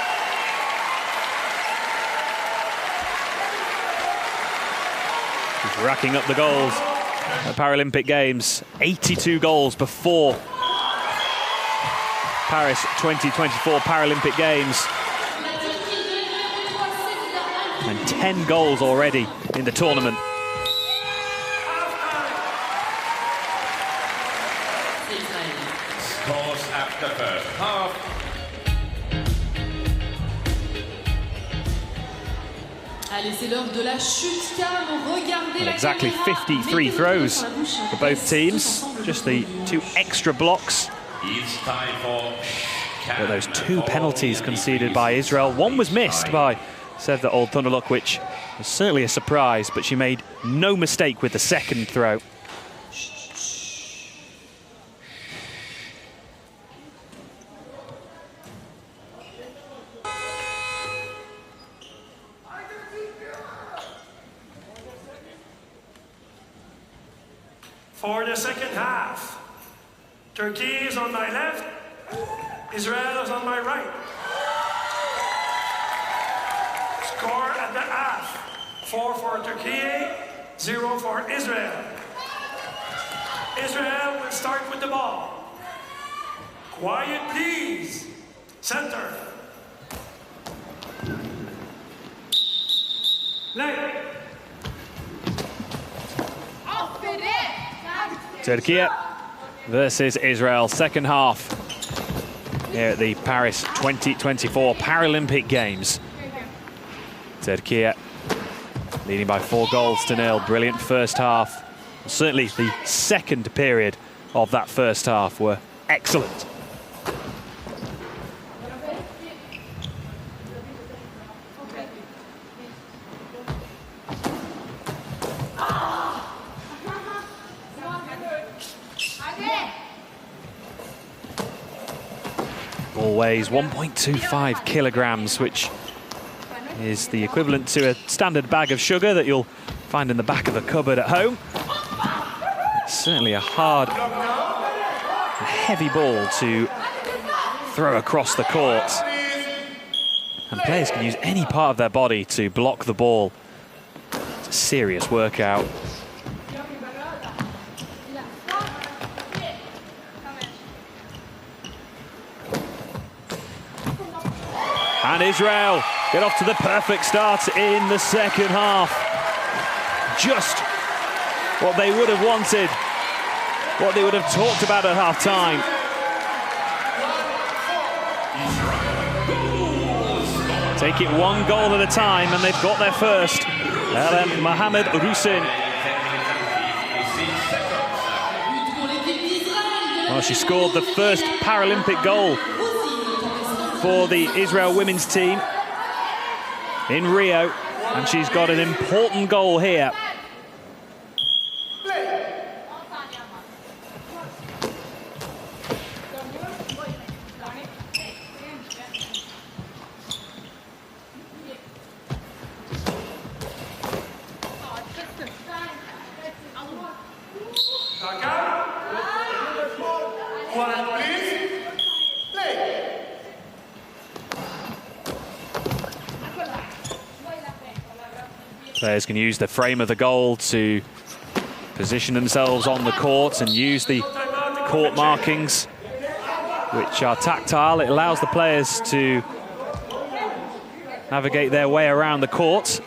She's racking up the goals at Paralympic Games. 82 goals before Paris 2024 Paralympic Games. And 10 goals already in the tournament. Scores after first half. Allez, c'est l'heure de la chute calme. Regardez la Exactly caméra. 53 throws for both teams. Just the 2 extra blocks. It's time for But those 2 penalties conceded by Israel. One was missed by Sevda Altunaluk, which was certainly a surprise, but she made no mistake with the second throw. for the second half. Turkey is on my left, Israel is on my right. Score at the half, 4 for Turkey, 0 for Israel. Israel will start with the ball. Quiet, please. Center. Play. Turkey versus Israel, second half here at the Paris 2024 Paralympic Games. Turkey leading by 4-0. Brilliant first half. Certainly the second period of that first half were excellent. Ball weighs 1.25 kilograms, which is the equivalent to a standard bag of sugar that you'll find in the back of a cupboard at home. It's certainly a hard, heavy ball to throw across the court. And players can use any part of their body to block the ball. It's a serious workout. And Israel get off to the perfect start in the second half. Just what they would have wanted, what they would have talked about at half-time. Take it one goal at a time, and they've got their first. Mohamed Roussin. Well, she scored the first Paralympic goal for the Israel women's team in Rio, and she's got an important goal here. Players can use the frame of the goal to position themselves on the court and use the court markings, which are tactile. It allows the players to navigate their way around the court.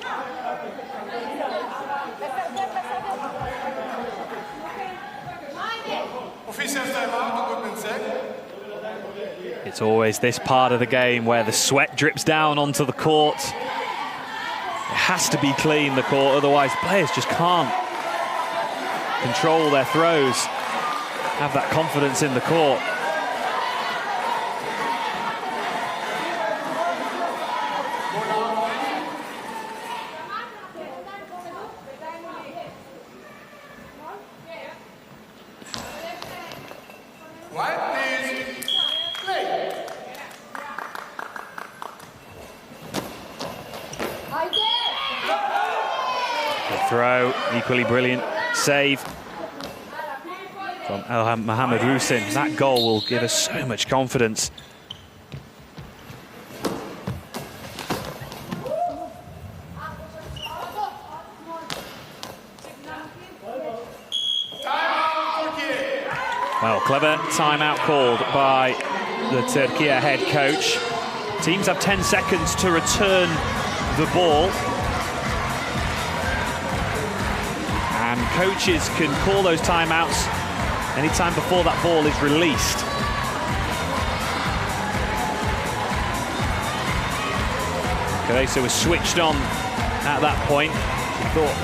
It's always this part of the game where the sweat drips down onto the court. It has to be clean, the court, otherwise players just can't control their throws, have that confidence in the court. Throw, equally brilliant save from Mohamed Roussin. That goal will give us so much confidence. Well, clever timeout called by the Turkey head coach. Teams have 10 seconds to return the ball. And coaches can call those timeouts anytime before that ball is released. Chateau was switched on at that point. He thought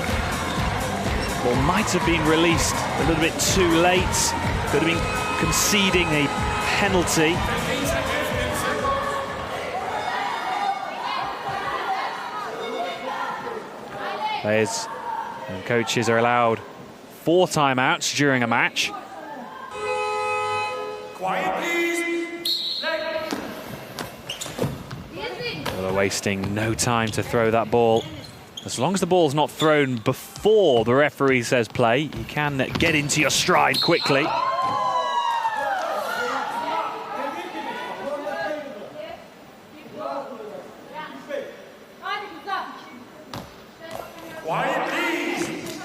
the ball might have been released a little bit too late. Could have been conceding a penalty. Players and coaches are allowed 4 timeouts during a match. Quiet, please. Well, they're wasting no time to throw that ball As long as the ball's not thrown before the referee says play, you can get into your stride quickly. Quiet, please.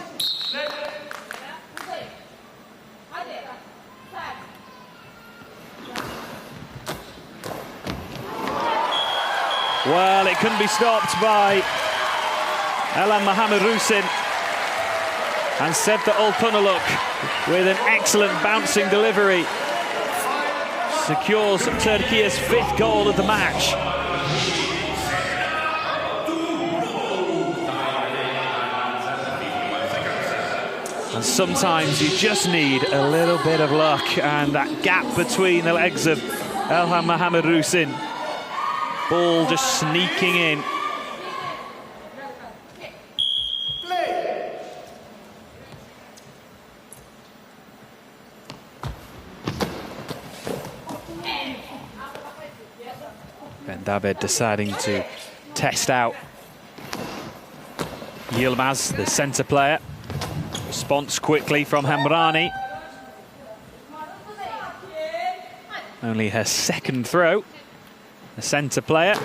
Well, it couldn't be stopped by Elham Mohamed-Rusin, and Sevda Oltunaluk with an excellent bouncing delivery secures Turkey's 5th goal of the match. And sometimes you just need a little bit of luck, and that gap between the legs of Elham Mohamed-Rusin, ball just sneaking in. Ben-David deciding to test out Yilmaz, the centre player. Response quickly from Hamrani. Only her 2nd throw. The centre player.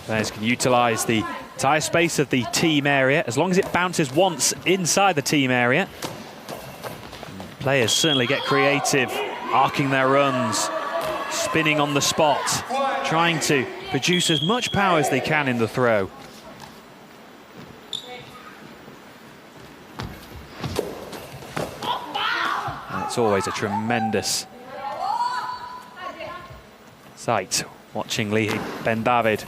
Players can utilise the tyre space of the team area as long as it bounces once inside the team area. Players certainly get creative, arcing their runs, spinning on the spot, trying to produce as much power as they can in the throw. And it's always a tremendous sight watching Lee Ben-David.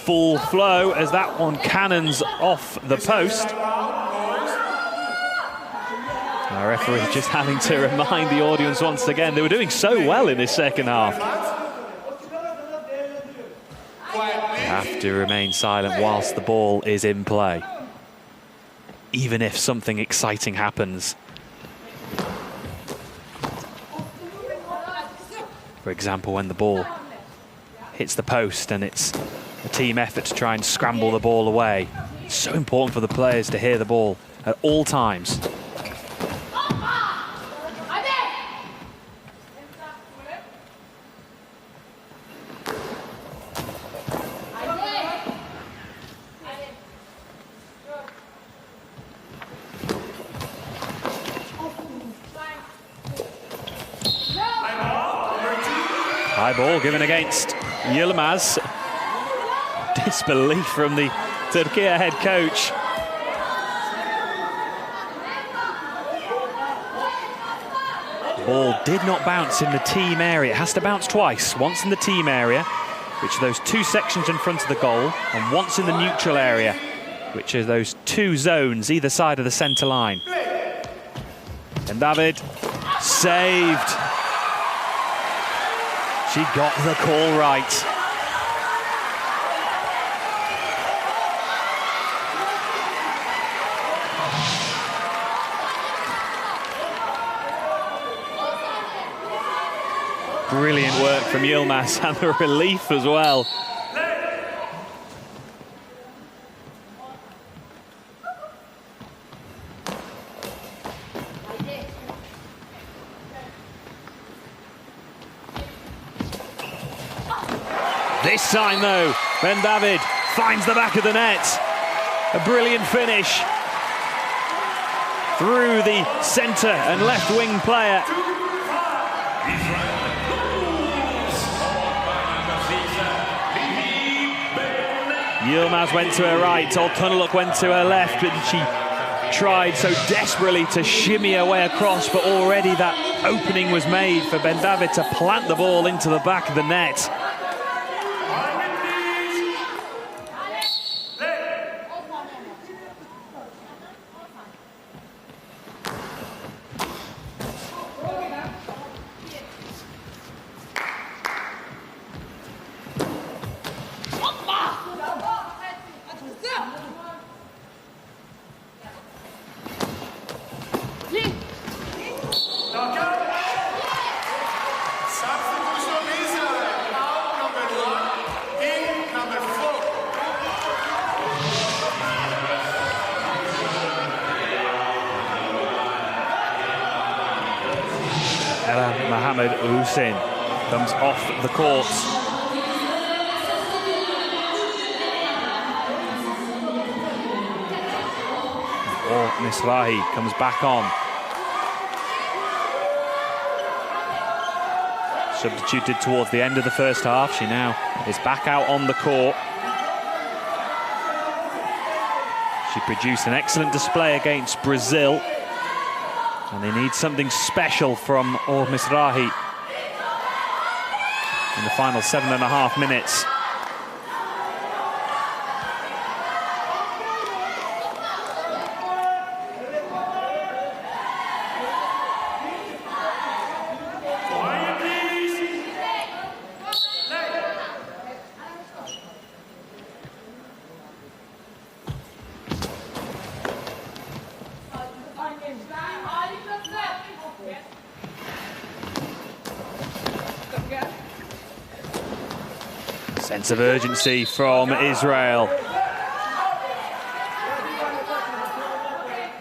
Full flow as that one cannons off the post. Our referee just having to remind the audience once again, they were doing so well in this 2nd half. They have to remain silent whilst the ball is in play, even if something exciting happens. For example, when the ball hits the post and it's a team effort to try and scramble the ball away. It's so important for the players to hear the ball at all times. High ball given against Yilmaz. Disbelief from the Turkey head coach. Ball did not bounce in the team area. It has to bounce twice. Once in the team area, which are those 2 sections in front of the goal, and once in the neutral area, which are those 2 zones either side of the centre line. And David saved. She got the call right. Brilliant work from Yilmaz, and the relief as well. This time, though, Ben-David finds the back of the net. A brilliant finish through the centre and left wing player. Yilmaz went to her right, Oltunaluk went to her left, and she tried so desperately to shimmy her way across, but already that opening was made for Ben-David to plant the ball into the back of the net. Ella Mohammed Hussein comes off the court. Or Misrahi comes back on. Substituted towards the end of the first half. She now is back out on the court. She produced an excellent display against Brazil. And they need something special from Or Misrahi in the final 7.5 minutes. Sense of urgency from Israel.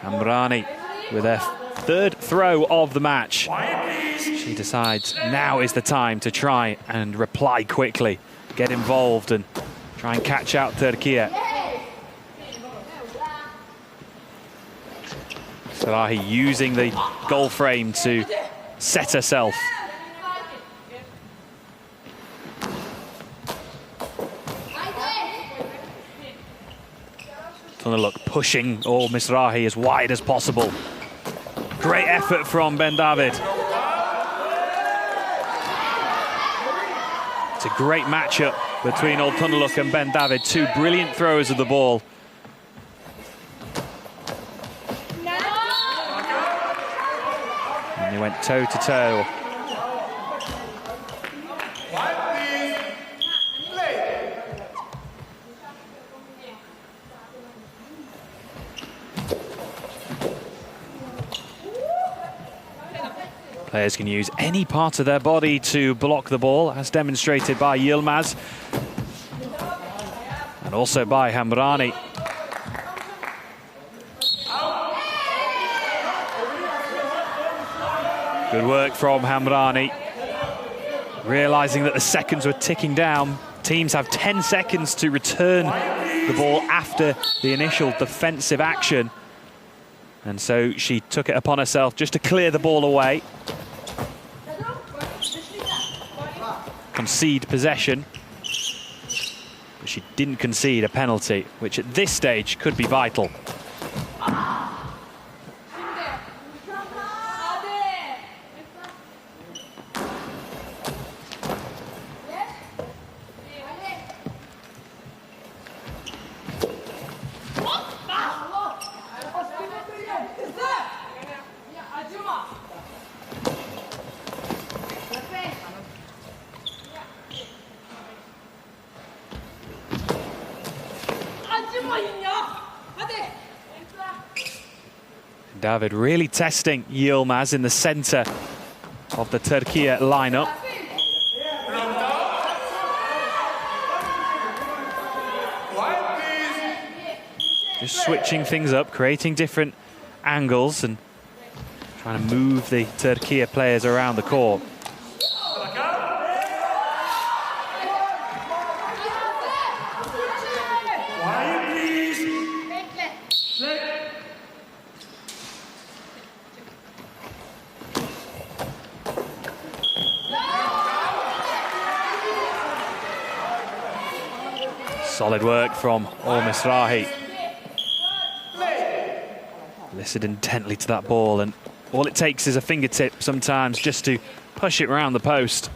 Amrani with her third throw of the match. She decides now is the time to try and reply quickly, get involved and try and catch out Turkey. Sarahi using the goal frame to set herself. Look, pushing Or Misrahi as wide as possible. Great effort from Ben David. It's a great matchup between Old Tunaluk and Ben David. Two brilliant throwers of the ball. And they went toe to toe. Players can use any part of their body to block the ball, as demonstrated by Yilmaz and also by Hamrani. Good work from Hamrani. Realising that the seconds were ticking down. Teams have 10 seconds to return the ball after the initial defensive action. And so she took it upon herself just to clear the ball away. Concede possession, but she didn't concede a penalty, which at this stage could be vital. David really testing Yilmaz in the centre of the Turkey lineup. Just switching things up, creating different angles and trying to move the Turkey players around the court. Solid work from Or Misrahi. Listened intently to that ball, and all it takes is a fingertip sometimes just to push it around the post.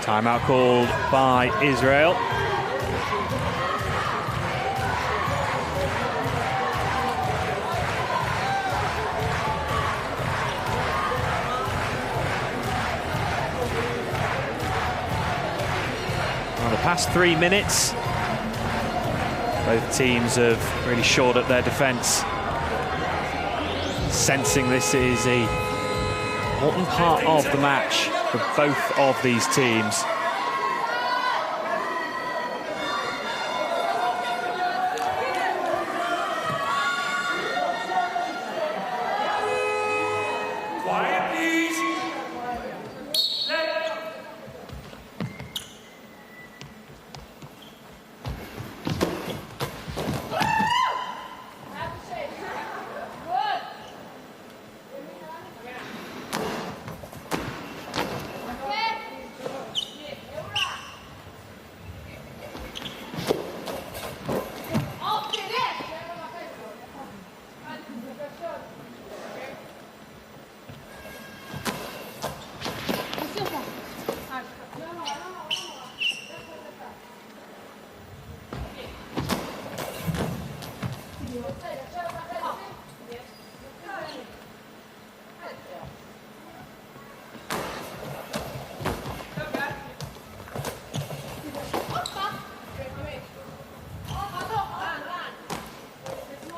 Timeout called by Israel. Well, the past 3 minutes, both teams have really shored up their defence, sensing this is a important part of the match for both of these teams.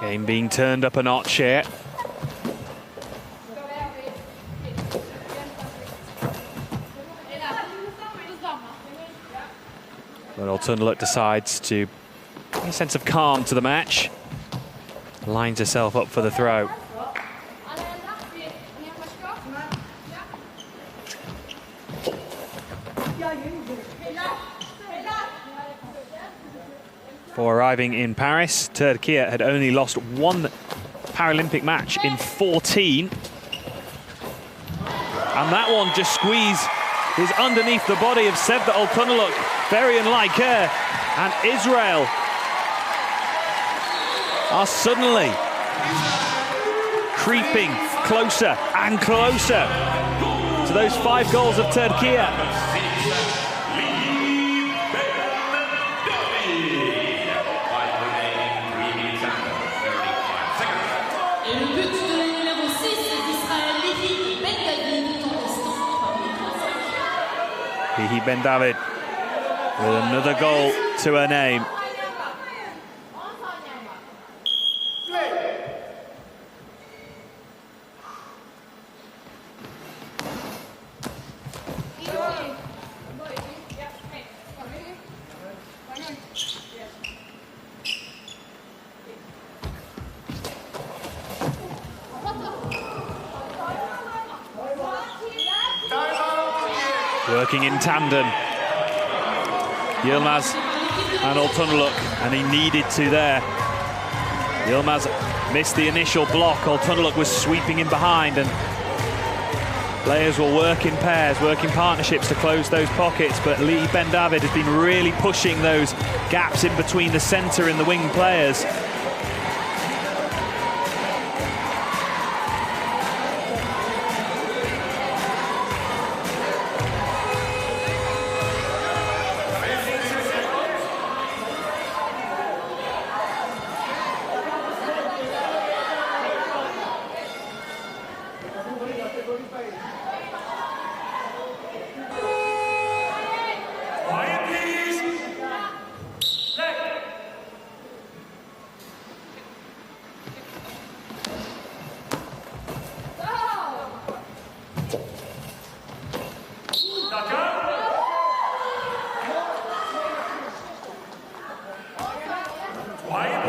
Game being turned up a notch here. But Oltunaluk decides to bring a sense of calm to the match. Lines herself up for the throw. Before arriving in Paris, Turkey had only lost 1 Paralympic match in 14. And that one just squeezed is underneath the body of Sevda Oltunaluk, very unlike her. And Israel are suddenly creeping closer and closer to those 5 goals of Turkey. Ben David with another goal to her name. Working in tandem, Yilmaz and Oltunaluk, and he needed to there. Yilmaz missed the initial block. Oltunaluk was sweeping in behind, and players will work in pairs, work in partnerships to close those pockets. But Lee Ben David has been really pushing those gaps in between the centre and the wing players.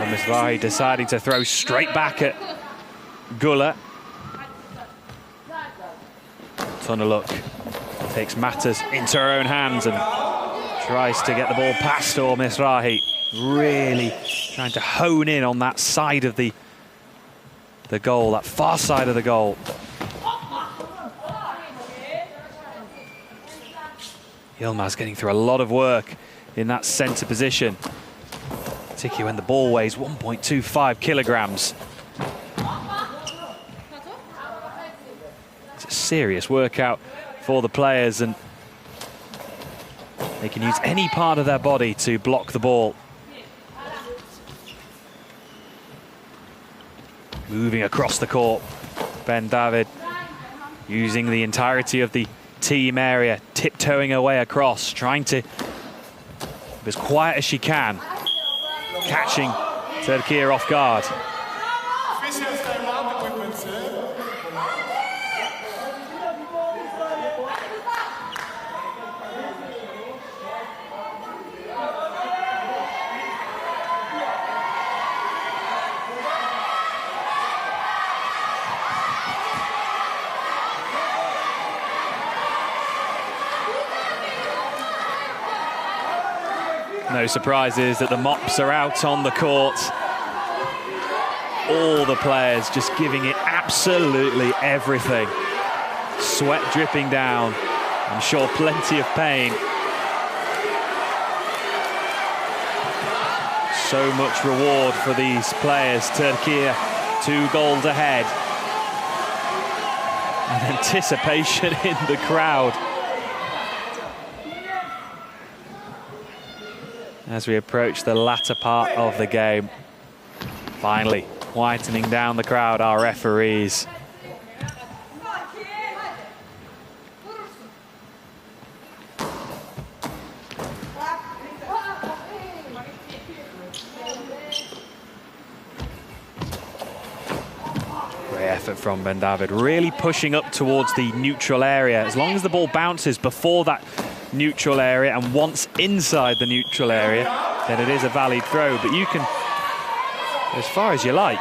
Misrahi deciding to throw straight back at Gula. Oltunaluk takes matters into her own hands and tries to get the ball past Misrahi. Really trying to hone in on that side of the goal, that far side of the goal. Yilmaz getting through a lot of work in that centre position, particularly when the ball weighs 1.25 kilograms. It's a serious workout for the players, and they can use any part of their body to block the ball. Moving across the court, Ben David using the entirety of the team area, tiptoeing her way across, trying to as quiet as she can, catching Turkey off guard. No surprises that the mops are out on the court. All the players just giving it absolutely everything. Sweat dripping down. I'm sure plenty of pain. So much reward for these players. Turkey 2 goals ahead. And anticipation in the crowd. As we approach the latter part of the game. Finally, quietening down the crowd, our referees. Great effort from Ben David, really pushing up towards the neutral area. As long as the ball bounces before that neutral area and once inside the neutral area, then it is a valid throw, but you can go as far as you like.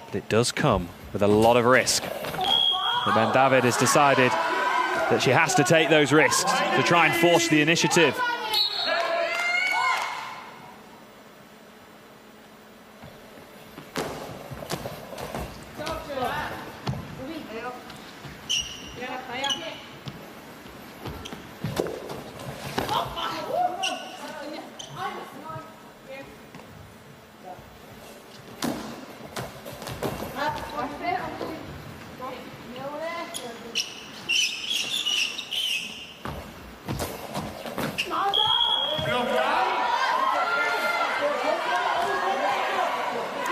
But it does come with a lot of risk. But Ben David has decided that she has to take those risks to try and force the initiative.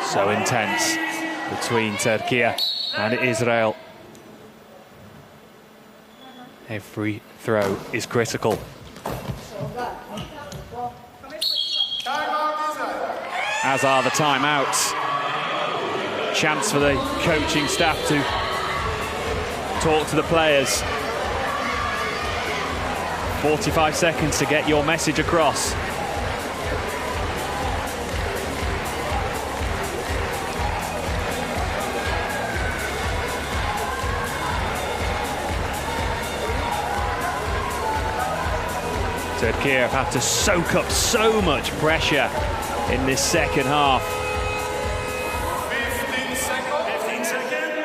So intense between Turkey and Israel. Every throw is critical. As are the timeouts. Chance for the coaching staff to talk to the players. 45 seconds to get your message across. Turkey have had to soak up so much pressure in this second half. 15 seconds. 15 seconds.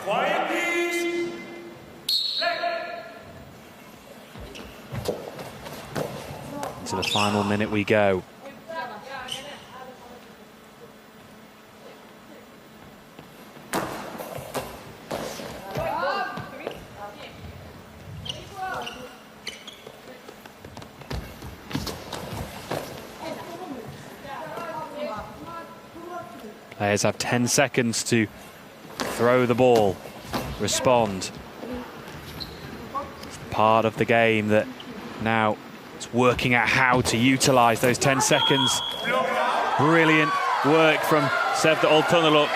Quiet, please. To the final minute we go. Players have 10 seconds to throw the ball, respond. It's part of the game that now it's working out how to utilize those 10 seconds. Brilliant work from Sevda Oltanaluk.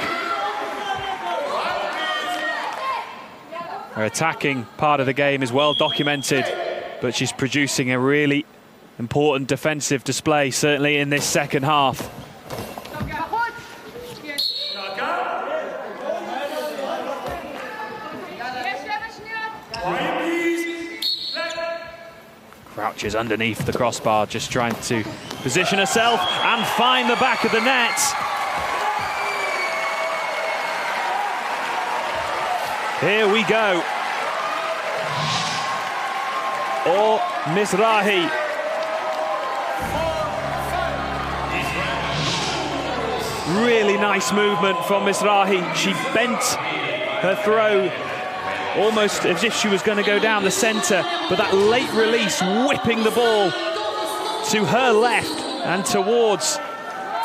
Her attacking part of the game is well documented, but she's producing a really important defensive display, certainly in this second half. Crouches underneath the crossbar, just trying to position herself and find the back of the net. Here we go. Or Mizrahi. Really nice movement from Mizrahi. She bent her throw almost as if she was going to go down the centre, but that late release whipping the ball to her left and towards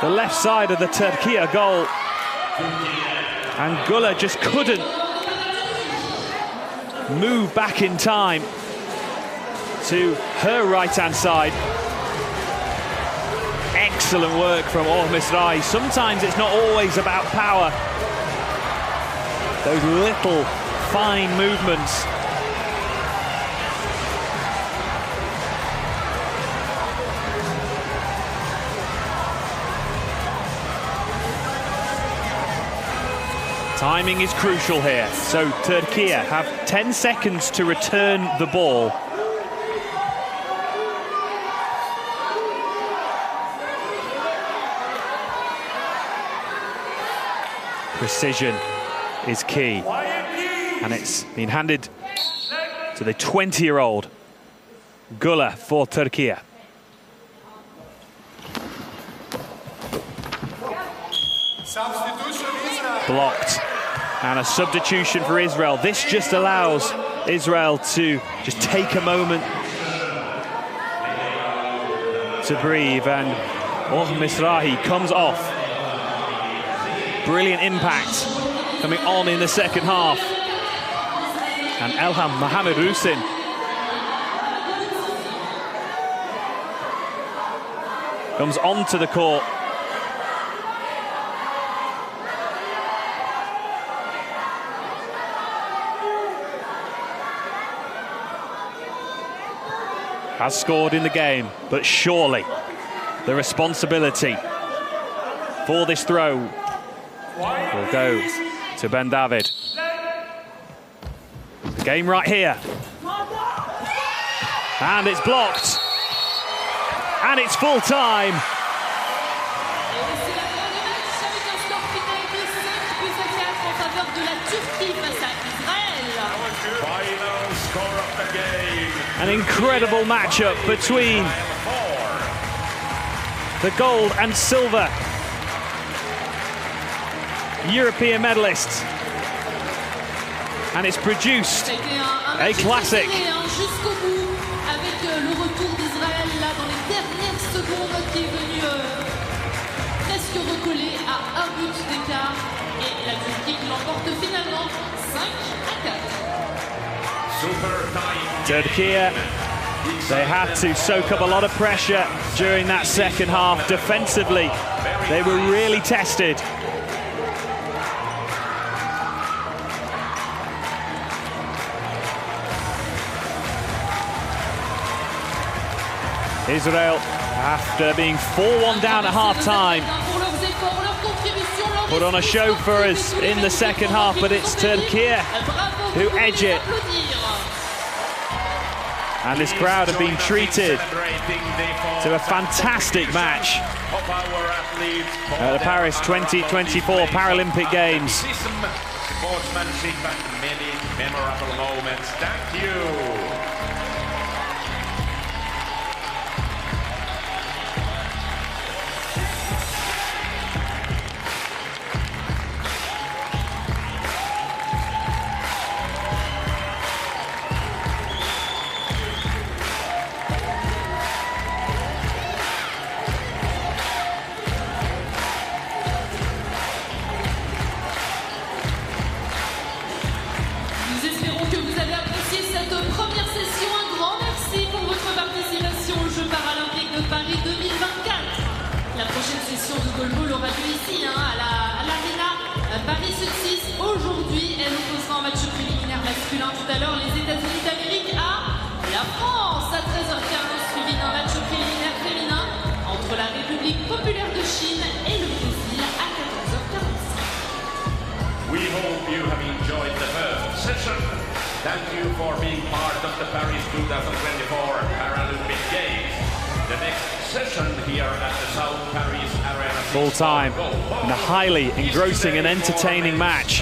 the left side of the Turkey goal. And Güler just couldn't move back in time to her right-hand side. Excellent work from Mizrahi. Sometimes it's not always about power. Those little fine movements. Timing is crucial here. So Turkey have 10 seconds to return the ball. Precision is key, and it's been handed to the 20-year-old Güler for Turkey. Blocked, and a substitution for Israel. This just allows Israel to just take a moment to breathe, and Mizrahi comes off. Brilliant impact coming on in the second half. And Elham Mohamed Hüseyin comes onto the court. Has scored in the game, but surely the responsibility for this throw will go to Ben David. The game right here. And it's blocked. And it's full time. Final score of the game. An incredible matchup between the gold and silver European medalists, and it's produced a classic. Jusqu'au bout, avec le retour d'Israël là dans les dernières secondes, qui est venu presque recoller à un but d'écart, et la Turquie qui l'emporte finalement 5-4. Turkey, they had to soak up a lot of pressure during that second half. Defensively, they were really tested. Israel, after being 4-1 down at half-time, put on a show for us in the second half, but it's Turkey who edge it. And this crowd have been treated to a fantastic match at the Paris 2024 Paralympic Games. Sportsmanship and many memorable moments. Thank you. Goalball aura lieu ici, à l'Arena Paris-Sud-6. Aujourd'hui, elle opposera en match préliminaire masculin tout à l'heure les États-Unis d'Amérique à la France à 13h15, suivi d'un match préliminaire féminin entre la République populaire de Chine et le Brésil à 14h45. We hope you have enjoyed the first session. Thank you for being part of the Paris 2024 Paralympic Games. The next session here at the South Paris Arena. Full time in a highly engrossing and entertaining match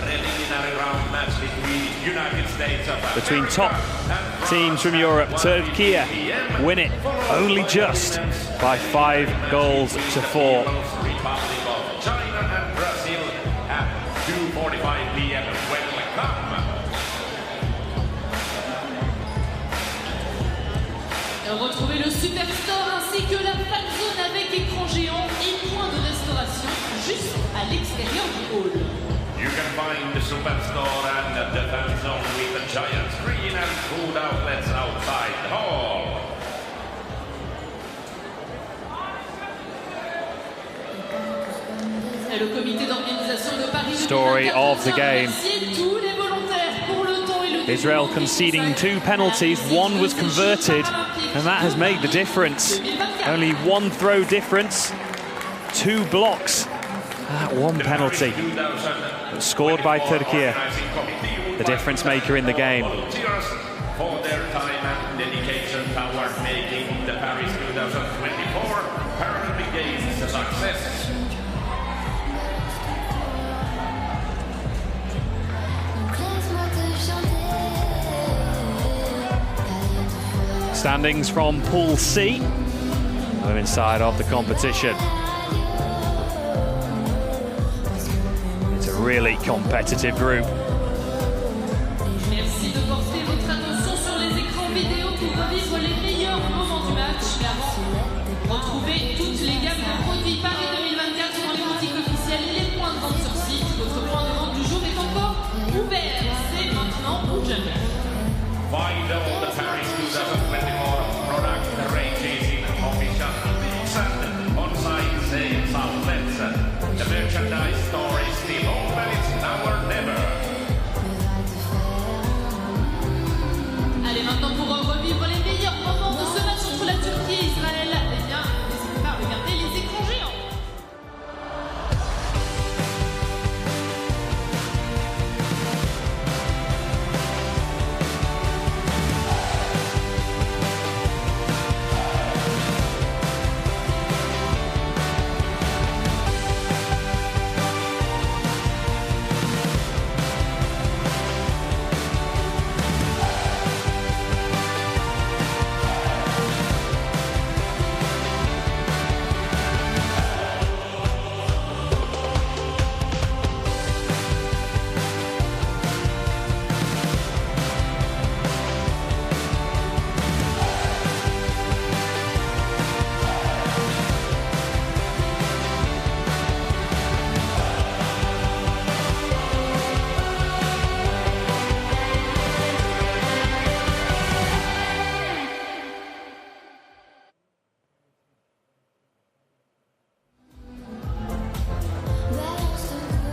between top teams from Europe. Turkey win it only just by 5 goals to 4. China and Brazil at 2:45 p.m. Welcome. Retrouvez le Superstore ainsi que la Superstore and the fan zone with a giant screen and food outlets outside the hall. Et le comité d'organisation de Paris Story of the game. tous les volontaires pour le temps et le Israel conceding 2 penalties, 1 was converted, and that has made the difference. Only 1 throw difference, 2 blocks. That 1 penalty scored by Turkey, the difference maker in the game. For their time and dedication toward making the Paris 2024 Paralympic Games a success. Standings from Pool C, women's side of the competition. It's a really competitive group. Merci de porter votre attention sur les écrans vidéo pour revivre les meilleurs moments du match. Mais avant, retrouvez toutes les gammes de produits Paris 2024 dans les boutiques officielles et les points de vente sur site. Votre point de vente du jour est encore ouvert. C'est maintenant ou jamais. Find all the Paris 2024 product ranges in official boutiques and on-site sales outlets. The merchandise store is still open, it's now or never. Allez, maintenant pour revivre les meilleurs moments de ce match entre la Turquie et Israël, eh bien, n'hésitez pas à regarder les écrans géants.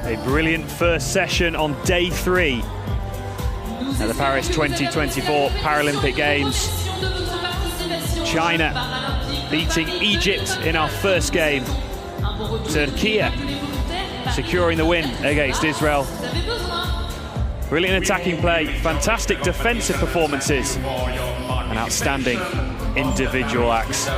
A brilliant first session on day 3 at the Paris 2024 Paralympic Games. China beating Egypt in our first game. Turkey securing the win against Israel. Brilliant attacking play, fantastic defensive performances, and outstanding individual acts.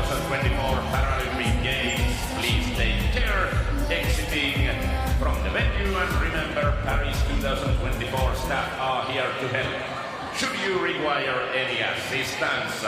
From the venue, and remember, Paris 2024 staff are here to help. Should you require any assistance,